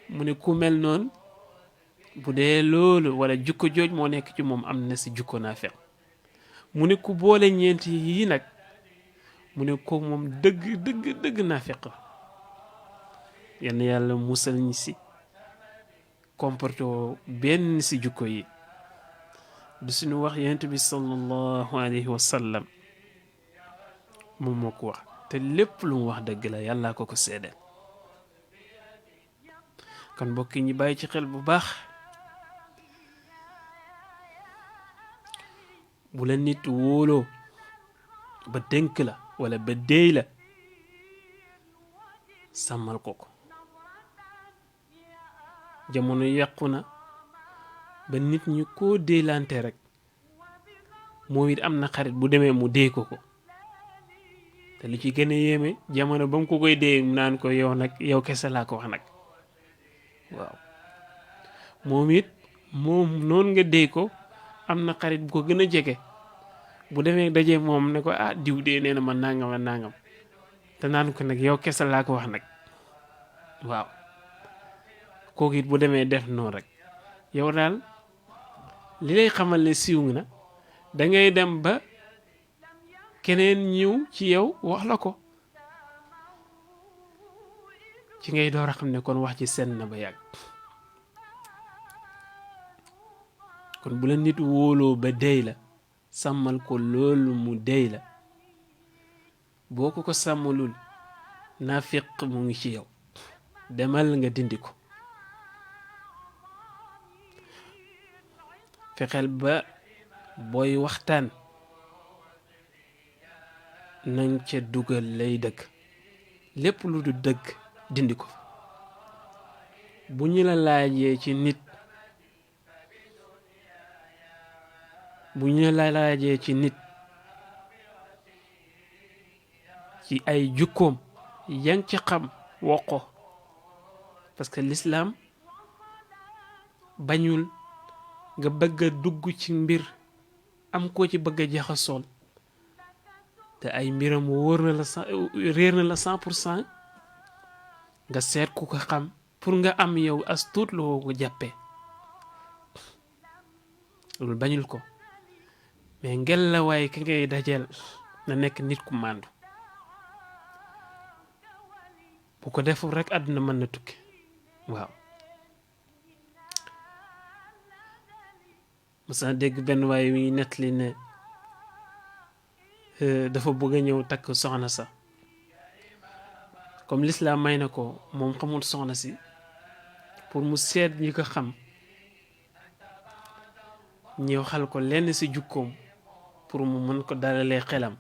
mu ne ku mel noonu bu dee loolu wala jukko jooj moo nekk ci moom am na si jukko naafiq mu ne ku boole ñeent yi nag mu ne ko moom dëgg naafiq la yenn yàlla musal ñi si comporté benn si jukko yi du suñu wax yonent bi sallallahu alayhi wa sallam moom moo ko wax te lépp lu mu wax dëgg la yàllaa ko seedeel kon mbokk ñi bàyyi ci xel bu baax bu la nit wóoloo ba dénk la wala ba déey la sàmmal ko jamono yàqu na ba nit ñi koo déelante rek moom it am na xarit bu demee mu déey ko te li ci gën a yéeme jamono ba mu ko koy déey mu naan ko yow nag yow kese laa ko wax nag waaw moom it moom noonu nga déey ko am na xarit bu ko gën a jege bu demee dajee moom ne ko ah diw dee nee na ma nangam a nangam te naan ko nag yow kese laa ko wax nag waaw kooku it bu demee def noonu rek yow daal li lay xamal ne siiw na dangay dem ba keneen ñëw ci yow wax la ko ci ngay door a xam ne kon wax ci senn na ba yàgg kon bu la nit wóoloo ba dey la sàmmal ko loolu mu dey la boo ko sàmmalul naafiq mu ngi ci yow demal nga dindi ko fexeel ba booy waxtaan nañ ca dugal lay dëgg lépp lu du dëgg dindi ko bu ñu la laajee ci nit ci ay jukkoom yang ci xam wax ko parce que l'islam bañul nga bëgg a dugg ci mbir am koo ci bëgg a jaxasool te ay mbiram wóor na la réer na la 100% nga seet ku ko xam pour nga am yow as tuut loo ko jàppee loolu bañul ko mais ngel la waaye ki ngay dajeel na nekk nit ku màndu bu ko deful rek àdduna mën na tukki waaw masa dégg benn waaye wi nettali ne dafa bëgg a ñëw takk soxna sa comme l'islam may na ko moom xamul soxna si pour mu seet ñi ko xam ñëw xal ko lenn ci jukkoom pour mu mën ko dalalee xelam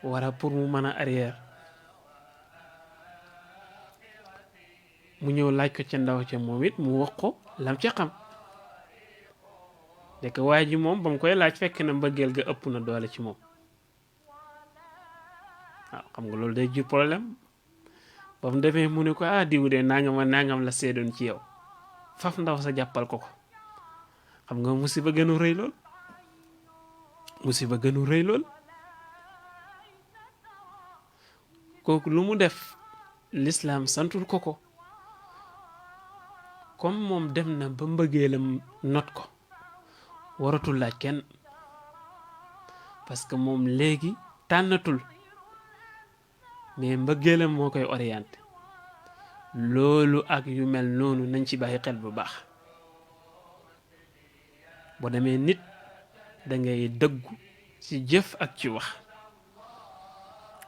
wara pour mu mën a arrière mu ñëw laaj ko ca ndaw ca moom it mu wax ko lam ca xam de ko waa ji moom ba mu koy laaj fekk na mbëggeel ga ëpp na doole ci moom waaw xam nga loolu day jur problème ba mu demee mu ne ko diw de nangam ak nangam la seedoon ci yow faf ndaw sa jàppal ko xam nga musiba gënu rëy lool musiba gënu rëy lool kooku lu mu def l'islam santul ko comme moom dem na ba mbëggeelam not ko waratul laaj kenn parce que moom léegi tànnatul mais mbëggeelam moo koy orienté loolu ak yu mel noonu nañ ci bàyyi xel bu baax boo demee nit da ngay dëggu ci jëf ak ci wax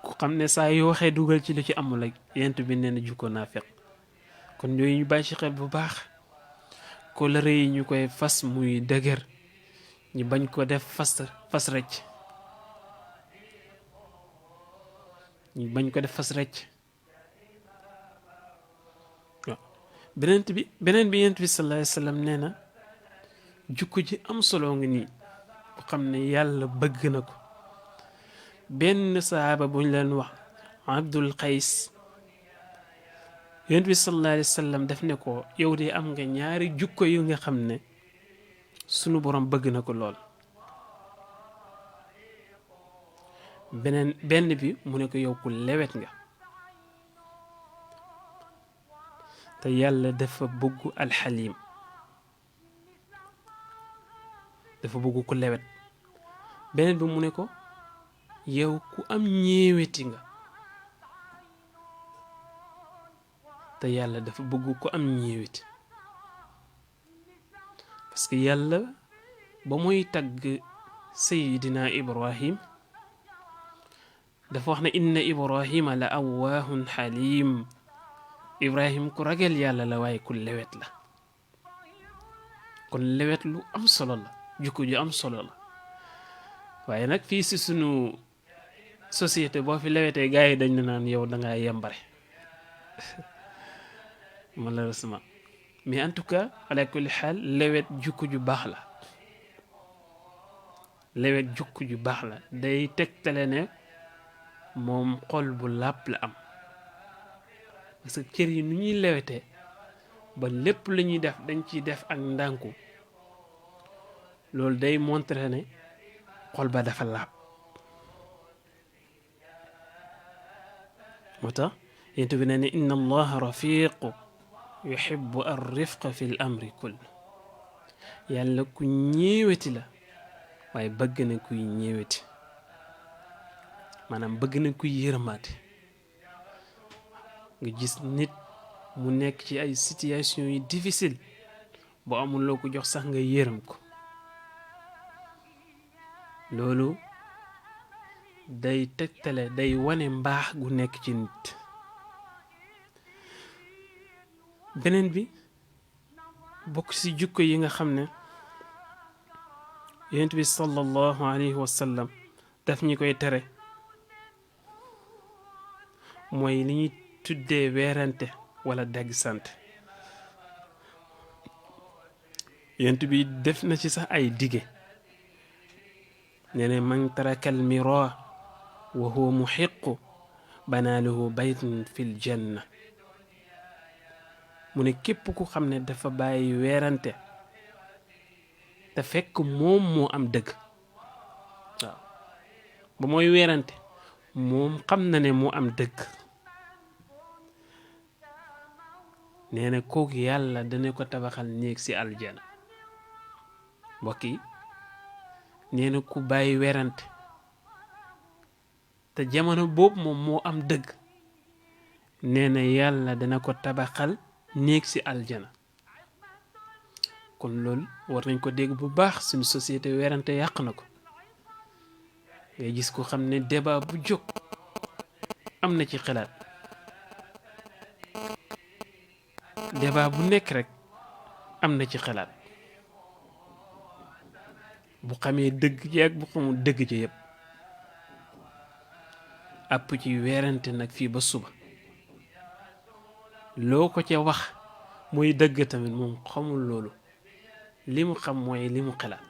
ku xam ne saa yoo waxee dugal ci lu ci amul ak yent bi nee na jukko naafeq kon yooyu ñu bàyyi ci xel bu baax kóllëre yi ñu koy fas muy dëgër ñu bañ ko def fas recc ñu bañ ko def fas recc waaw beneen bi yent bi sallallahu alayhi wasallam nee na jukko ji am solo nga nii bu xam ne yàlla bëgg na ko benn sahaaba bu ñu leen wax Abdul Qays yonent bi sallallahu alayhi wa sallam def ne ko yow de am nga ñaari jukko yu nga xam ne sunu borom bëgg na ko lool benn bi mu ne ko yow ku lewet nga te yàlla dafa bëgg alxalim dafa bëgg ku lewet beneen bi mu ne ko yow ku am ñeeweti nga te yàlla dafa bëgg ku am ñeeweti parce que yàlla ba muy tagg sayidina ibrahim dafa wax ne inna ibrahima la awwaahun xalim ibrahim ku ragal yàlla la waaye ku lewet la kon lewet lu am solo la jukko ju am solo la waaye nag fii si sunu société boo fi lewetee gars yi dañ naan yow da ngaa yembare malheureusement mais en tout cas ala kulli xaal lewet jukko ju baax la lewet jukko ju baax la day tegtale ne moom xol bu làpp la am parce que cër yi nu ñuy lewetee ba lépp lu ñuy def dañ ciy def ak ndànku loolu day montré ne xol ba dafa laab moo tax yent bi ne ne inna allaha rafiqu yuhibbu ar-rifqa fi l amri kull yàlla ku ñéeweti la waaye bëgg na kuy ñéeweti maanaam bëgg na kuy yërëmaate nga gis nit mu nekk ci ay situation yi difficile bu amul loo ko jox sax nga yërëm ko loolu day tegtale day wane mbaax gu nekk ci nit beneen bi bokk ci jukko yi nga xam ne yonent bi sallallahu alayhi wa sallam daf ñi koy tere mooy li ñuy tuddee weerante wala dagg sant yonent bi def na ci sax ay dige nee na man taraka al miraa wa huwa muhiqqu banaa lahu baytun fil janna mu ne képp ku xam ne dafa bàyyi weerante te fekk moom moo am dëgg waaw ba mooy weerante moom xam na ne moo am dëgg nee na kooku yàlla dana ko tabaxal néeg ci aljana mbokk yi nee na ku bàyyi werante te jamono boobu moom moo am dëgg nee na yàlla dana ko tabaxal néeg ci aljana kon loolu war nañ ko dégg bu baax suñu société werante yàq na ko ngay gis ko xam ne débat bu jóg am na ci xalaat débat bu nekk rek am na ci xalaat bu xamee dëgg jeeg bu xamul dëgg ci yëpp àpp ci weerante nag fii ba suba loo ko ca wax muy dëgg tamit moom xamul loolu li mu xam mooy li mu xalaat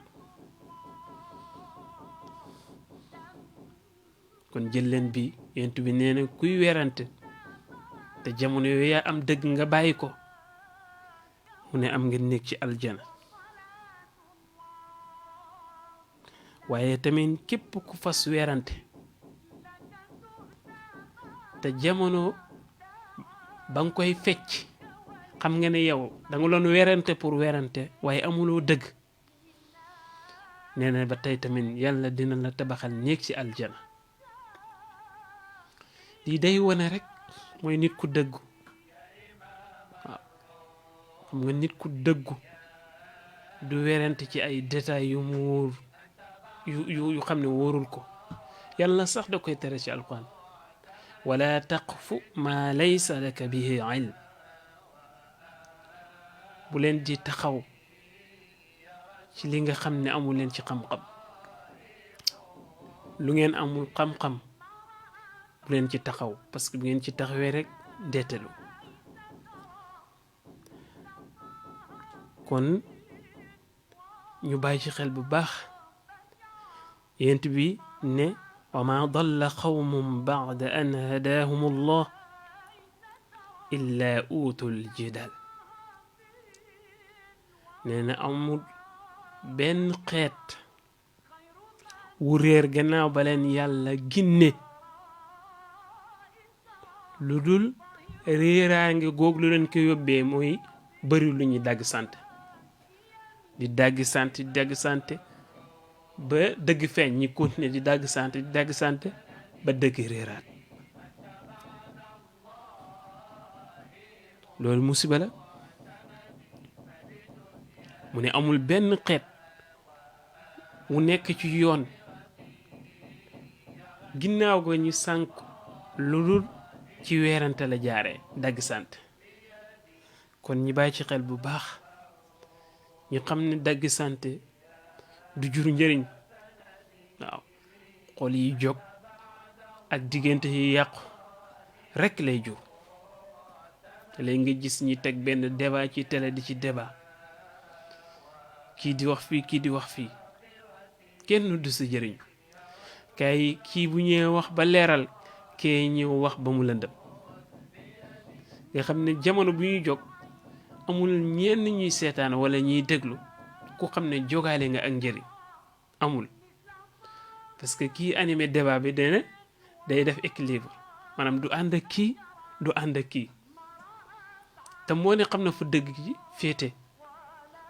kon jël leen bi yent bi nee na kuy weerante te jamono yooyu yaa am dëgg nga bàyyi ko mu ne am nga nekk ci aljana waaye tamit képp ku fas weerante te jamono ba nga koy fecc xam nga ne yow da nga doon weerante pour weerante waaye amuloo dëgg nee na ba tey tamit yàlla dina la tabaxal néeg ci aljana lii day wane rek mooy nit ku dëggu waaw xam nga nit ku dëggu du weerante ci ay détails yu mu wóor yu xam ne wóorul ko yàlla sax da koy tere ci alquran wala taqfu ma laysa laka bihi ilm bu leen di taxaw ci li nga xam ne amul leen ci xam-xam lu ngeen amul xam-xam bu leen ci taxaw parce que bu ngeen ci taxawee rek deetelu kon ñu bàyyi ci xel bu baax yent bi ne wa ma dalla qawmun ba'da an hadaahum allah illa uutul jidal nee na amul benn xeet wu réer gannaaw ba leen yàlla ginne lu dul réeraange goog lu leen ko yóbbee mooy bëri lu ñuy dagg sant di dagg sant ba dëgg feeñ ñi continuer di dagg sant ba dëgg réeraat loolu musiba la mu ne amul benn xeet wu nekk ci yoon ginnaaw ga ñu sànk lu dul ci weerante la jaaree dagg sant kon ñi bàyyi ci xel bu baax ñu xam ne dagg sant du jur njëriñ waaw xol yi jóg ak diggante yi yàqu rekk lay jur léegi nga gis ñi teg benn débat ci télé di ci débat kii di wax fii kii di wax fii kenn du si jëriñ kay kii bu ñëwee wax ba leeral kee ñëw wax ba mu lëndëm nga xam ne jamono bu ñuy jóg amul ñenn ñuy seetaan wala ñuy déglu ku xam ne jógaale nga ak njëriñ amul parce que kii animé débat bi dana day def équilibre maanaam du ànd ak kii du ànd ak kii te moo ne xam na fu dëgg ji féete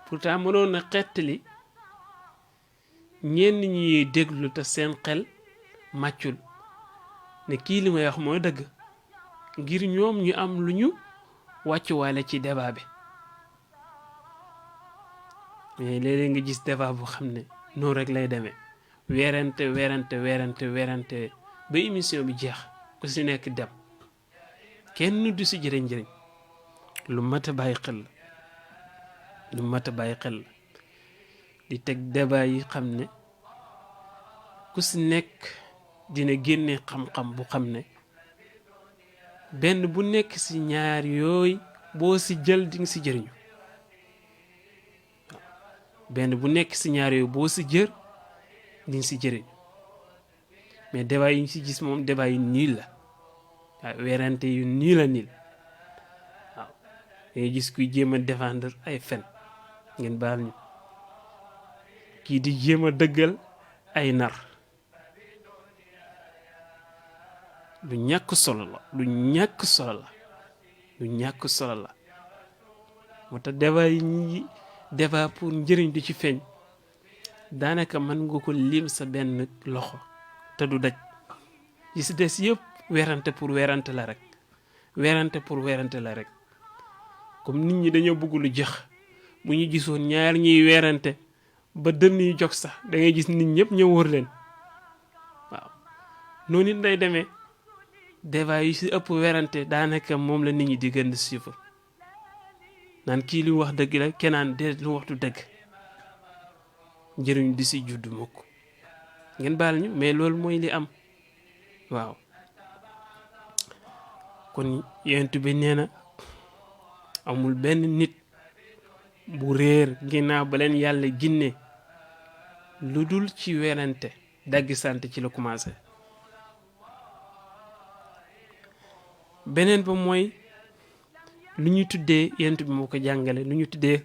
pourtant mënoon na xettali ñenn ñuy déglu te seen xel màccul ne kii li may wax mooy dëgg ngir ñoom ñu am lu ñu wàccuwaale ci débat bi mais léeg-léeg nga gis débat boo xam ne noonu rek lay demee weerante ba émission bi jeex ku si nekk dem kenn du si jëriñ lu mat a bàyyi xel la di teg débat yi xam ne ku si nekk dina génne xam-xam bu xam ne benn bu nekk si ñaar yooyu boo si jël di nga si jëriñu benn bu nekk si ñaar yooyu boo si jër di nga si jëriñu mais débat yi ñu si gis moom débat yu niil la waaw weerante yu niil waaw dangay gis kuy jéem a défendre ay fen ngeen baal ñu kii di jéem a dëggal ay nar lu ñàkk solo la moo tax débat yi ñi débat pour njëriñ du ci feeñ daanaka mën nga ko lim sa benn loxo te du daj yi si des yëpp weerante pour weerante la rek comme nit ñi dañoo bëgg lu jëx bu ñu gisoon ñaar ñuy weerante ba dënn yi jog sax da ngay gis nit ñëpp ñëw wër leen waaw noonu it day demee débat yi si ëpp weerante daanaka moom la nit ñi di gën di suivre naan kii lu wax dëgg la kenaan déet lu waxtu dëgg njëriñ di si judd mukk ngeen baal ñu mais loolu mooy li am waaw kon yonent bi nee na amul benn nit bu réer ginnaaw ba leen yàlla ginne lu dul ci werante daggi sant ci la commencé beneen ba mooy lu ñuy tuddee yonent bi moo ko jàngale lu ñu tuddee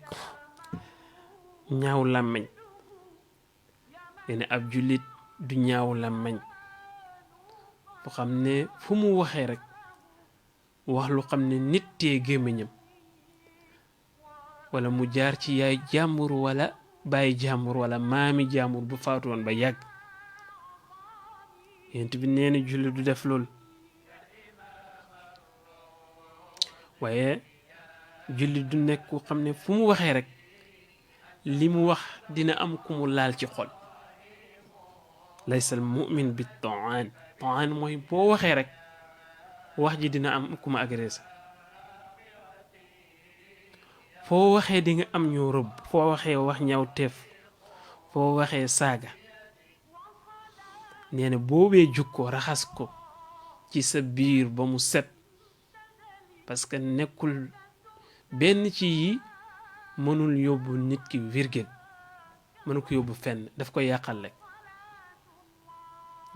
ñaaw làmmiñ nee na ab jullit du ñaaw làmmiñ fu xam ne fu mu waxee rek wax lu xam ne nit tee gémmiñam wala mu jaar ci yaay jàmbur wala bàyyi jàmbur wala maami jàmbur bu faatu woon ba yàgg yonent bi nee na jullit du def loolu waaye jullit du nekk ku xam ne fu mu waxee rek li mu wax dina am ku mu laal ci xol laysa al mu'min bi toan toan mooy boo waxee rek wax ji dina am ku mu agressé foo waxee di nga am ñoo rëbb foo waxee wax ñaaw teef foo waxee saaga nee na boobee jukko raxas ko ci sa biir ba mu set parce que nekkul benn ci yi mënul yóbbu nit ki virgule mënu ko yóbbu fenn daf ko yàqal rek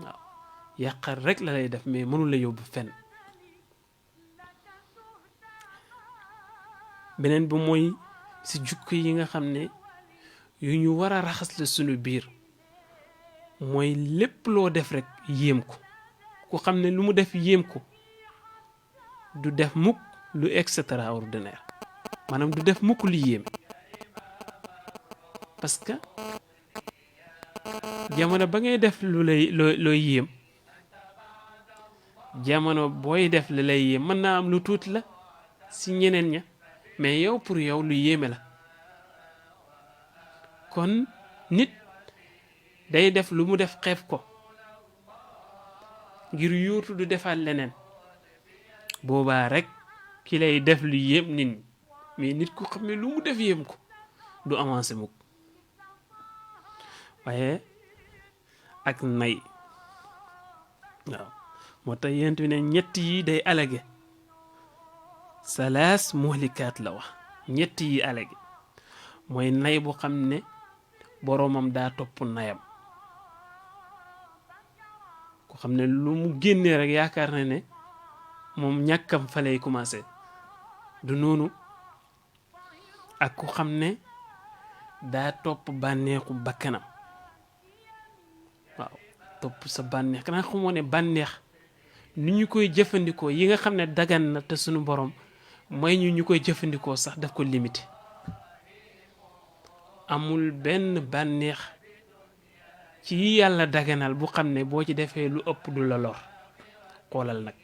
waaw yàqal rek la lay def mais mënul la yóbbu fenn beneen bi mooy si jukko yi nga xam ne yu ñu war a raxas la sunu biir mooy lépp loo def rek yéem ko ku xam ne lu mu def yéem ko du def mukk lu extraordinaire maanaam du def mukk lu yéem parce que jamono ba ngay def lu lay looy yéem jamono booy def li lay yéem mën naa am lu tuuti la si ñeneen ña mais yow pour yow lu yéeme la kon nit day def lu mu def xeeb ko ngir yuutu du defaat leneen boobaa rek ki lay def lu yéem nit ñi mais nit ku xam ne lu mu def yéem ko du avancé mukk waaye ak nay waaw moo tax yent bi ne ñett yi day alage salaas muhlikaat la wax ñett yi alage mooy nay bu xam ne boroomam daa topp nayam ku xam ne lu mu génnee rek yaakaar na ne moom ñàkkam fa lay commencé du noonu ak ku xam ne daa topp bànneexu bakkanam waaw topp sa bànneex kanaa xamoo ne bànneex ni ñu koy jëfandikoo yi nga xam ne dagan na te sunu borom may ñu koy jëfandikoo sax daf ko limité amul benn bànneex ci yàlla daganal bu xam ne boo ci defee lu ëpp du la lor xoolal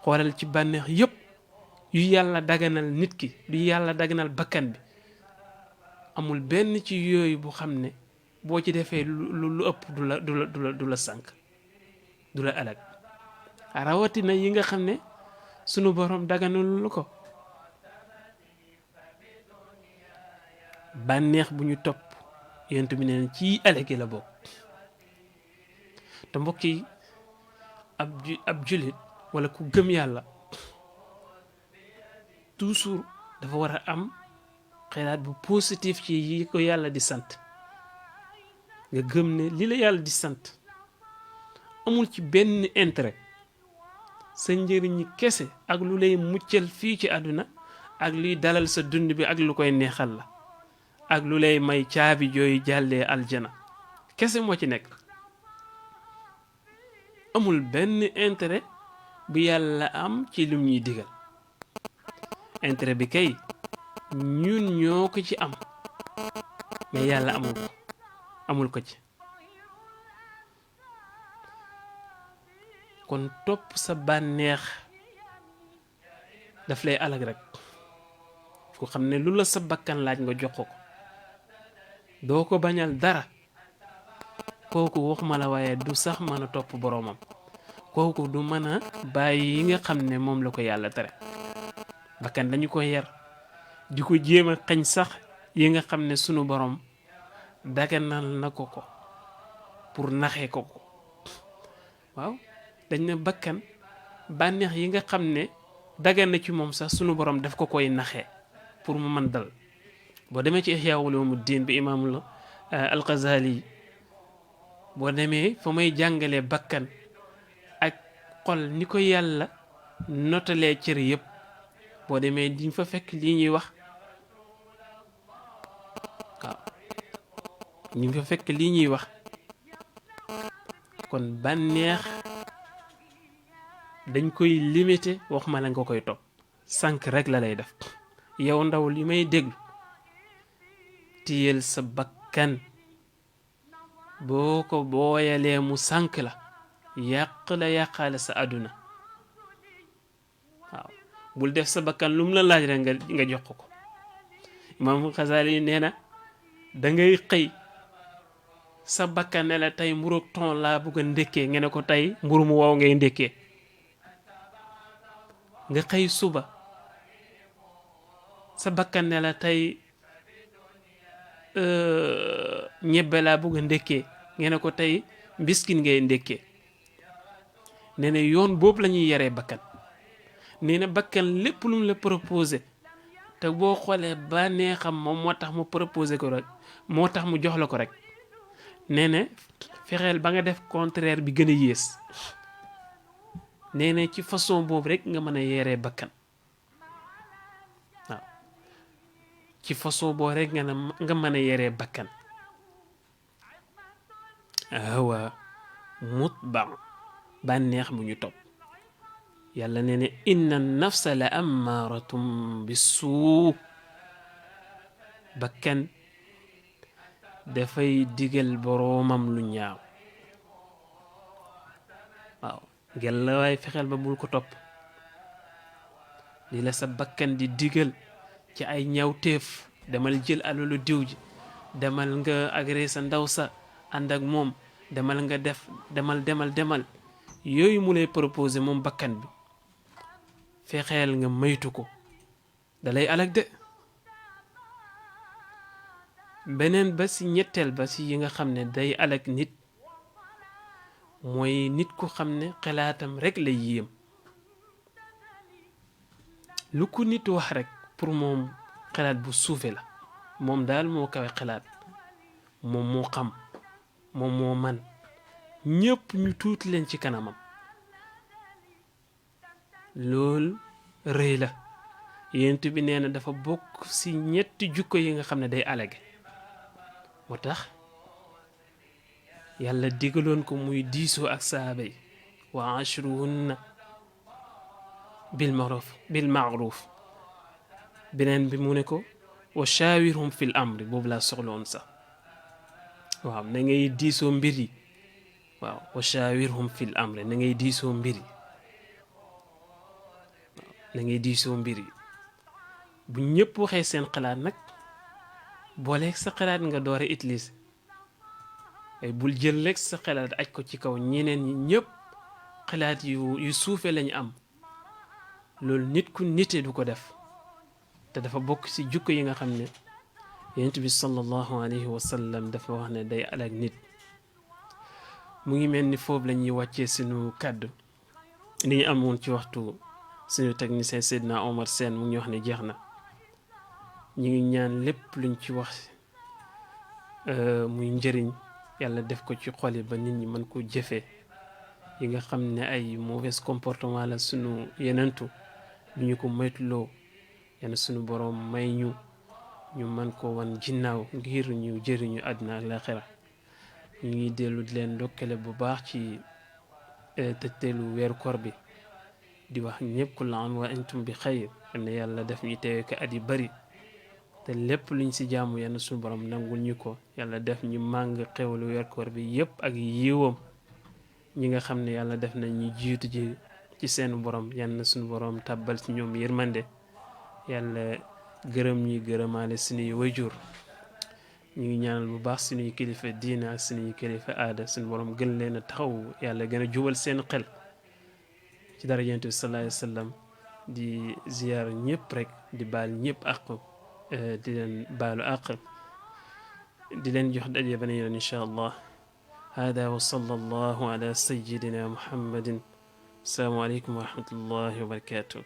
xoolal ci bànneex yépp yu yàlla daganal nit ki du yàlla daganal bakkan bi amul benn ci yooyu bu xam ne boo ci defee lu ëpp du la sànk du la alag rawatina yi nga xam ne sunu borom daganalul ko bànneex bu ñu topp yonent bi neen ci alagi la bokk te mbokk yi ab jullit wala ku gëm yàlla toujours dafa war a am xalaat bu positif ci yi ko yàlla di sant nga gëm ne li la yàlla di sant amul ci benn intérêt sa njëriñi kese ak lu lay muccal fii ci àdduna ak luy dalal sa dund bi ak lu koy neexal la ak lu lay may caabi jooy jàllee aljana kese moo ci nekk amul benn intérêt bu yàlla am ci lim ñuy digal intérêt bi kay ñun ñoo ko ci am mais yàlla amul ko ci kon topp sa bànneex daf lay alag rek ku xam ne lu la sa bakkan laaj nga jox ko doo ko bañal dara kooku waxuma la waaye du sax mën a topp boroomam kooku du mën a bàyyi yi nga xam ne moom la ko yàlla tere bakkan dañu ko yar di ko jéem a xañ sax yi nga xam ne sunu borom daganal na ko pour naxee ko waaw dañ ne bakkan bànneex yi nga xam ne dagan na ci moom sax sunu borom daf ko koy naxee pour mu mën dal boo demee ci Ihya Ulumuddin bi imaamul al-Ghazali boo demee fa may jàngalee bakkan ak xol ni ko yàlla notalee cër yëpp boo demee di fa fekk lii ñuy wax waaw ñu fa fekk lii ñuy wax kon bànneex dañ koy limité wax ma la nga koy topp sànq rek la lay def yow ndaw li may déglu tiyel sa bakkan boo ko booyalee mu sànq la yàqaale sa àdduna waaw bul def sa bakkan lu mu la laaj rek nga jox ko Imaam Xasaali nee na dangay xëy sa bakkan ne la tey mburu ak ton laa bëgg a ndékkee nga ne ko tey mburu mu wow ngay ndékkee nga xëy suba sa bakkan ne la tey ñebbe laa bëgg a ndékkee nga ne ko tey mbiskin ngay ndékkee nee na yoon boobu la ñuy yaree bakkan nee na bakkan lépp lu mu la proposé te boo xoolee ba nee xam moom moo tax mu proposé ko rek moo tax mu jox la ko rek nee na fexeel ba nga def contraire bi gën a yées nee na ci façon boobu rek nga mën a yaree bakkan waaw ci façon boobu rek nga mën a yaree bakkan awa mutba bànneex bu ñu topp yàlla nee na inna nafsa la ammaratum bisuu bakkan dafay digal boroomam lu ñaaw waaw ngel la waay fexeel ba bul ko topp li la sa bakkan di digal ci ay ñaawteef demal jël alalu diw ji demal nga agré sa ndaw sa ànd ak moom demal nga def demal yooyu mu lay proposé moom bakkan bi fexeel nga maytu ko dalay alag de beneen ba si ñetteel ba si yi nga xam ne day alag nit mooy nit ku xam ne xalaatam rek la yéem lu ko nit wax rek pour moom xalaat bu suufe la moom daal moo kawe xalaat moom moo xam moom moo man ñëpp ñu tuuti leen ci kanamam loolu rëy la yonent bi nee na dafa bokk ci ñetti jukko yi nga xam ne day alage moo tax yàlla digaloon ko muy diisoo ak saaba yi wa ashruhunna bil ma'ruf beneen bi mu ne ko wa shawirhum fil amri boobu laa soxloon sax waaw na ngay diisoo mbir yi waaw wa shawirhum fil amri na ngay diisoo mbir yi na ngay diisoo mbir yi bu ñëpp waxee seen xalaat nag booleeg sa xalaat nga door a utiliser ay bul jël rek sa xalaat aj ko ci kaw ñeneen ñi ñëpp xalaat yu suufe lañu am loolu nit ku nite du ko def te dafa bokk ci jukko yi nga xam ne yonent bi sallallahu alayhi wa sallam dafa wax ne day alag nit mu ngi mel ni foofu la ñuy wàccee suñu kàddu li ñu amoon ci waxtu suñu technicien Seydina Omar Sène mu ngi wax ne jeex na ñu ngi ñaan lépp luñ ci wax muy njëriñ yàlla def ko ci xol yi ba nit ñi mën ko jëfee yi nga xam ne ay mauvais comportement la suñu yenentu bi ñu ko moytuloo yenn suñu boroom may ñu mën ko wan ginnaaw ngir ñu jëriñu àddina ak laaxira ñu ngi dellu di leen ndokkale bu baax ci tëjteelu weeru koor bi di wax ñëpp kullu aam wa antum bi xayr ne yàlla def ñu teewe ko at yi bari te lépp luñ si jaamu yenn suñu borom nangul ñu ko yàlla def ñu màng xewlu weeru koor bi yëpp ak yiwam ñi nga xam ne yàlla def na ñu jiitu ji ci seen borom yenn suñu borom tàbbal ci ñoom yërmande yàlla gërëm ñi gërëmaale suñuy wayjur ñu ngi ñaanal bu baax suñuy kilifa diina ak suñuy kilifa aada suñu borom gën leen a taxaw yàlla gën a jubal seen xel ci dara Yonent bi sallallahu alayhi wa sallam di ziyaar ñëpp rek di baal ñëpp ak di leen baalu àq di leen jox daje beneen yoon incha allah hada wa sallallahu ala sayidina muhammadin asalaamu aleykum wa rahmatullahi wa barakatuh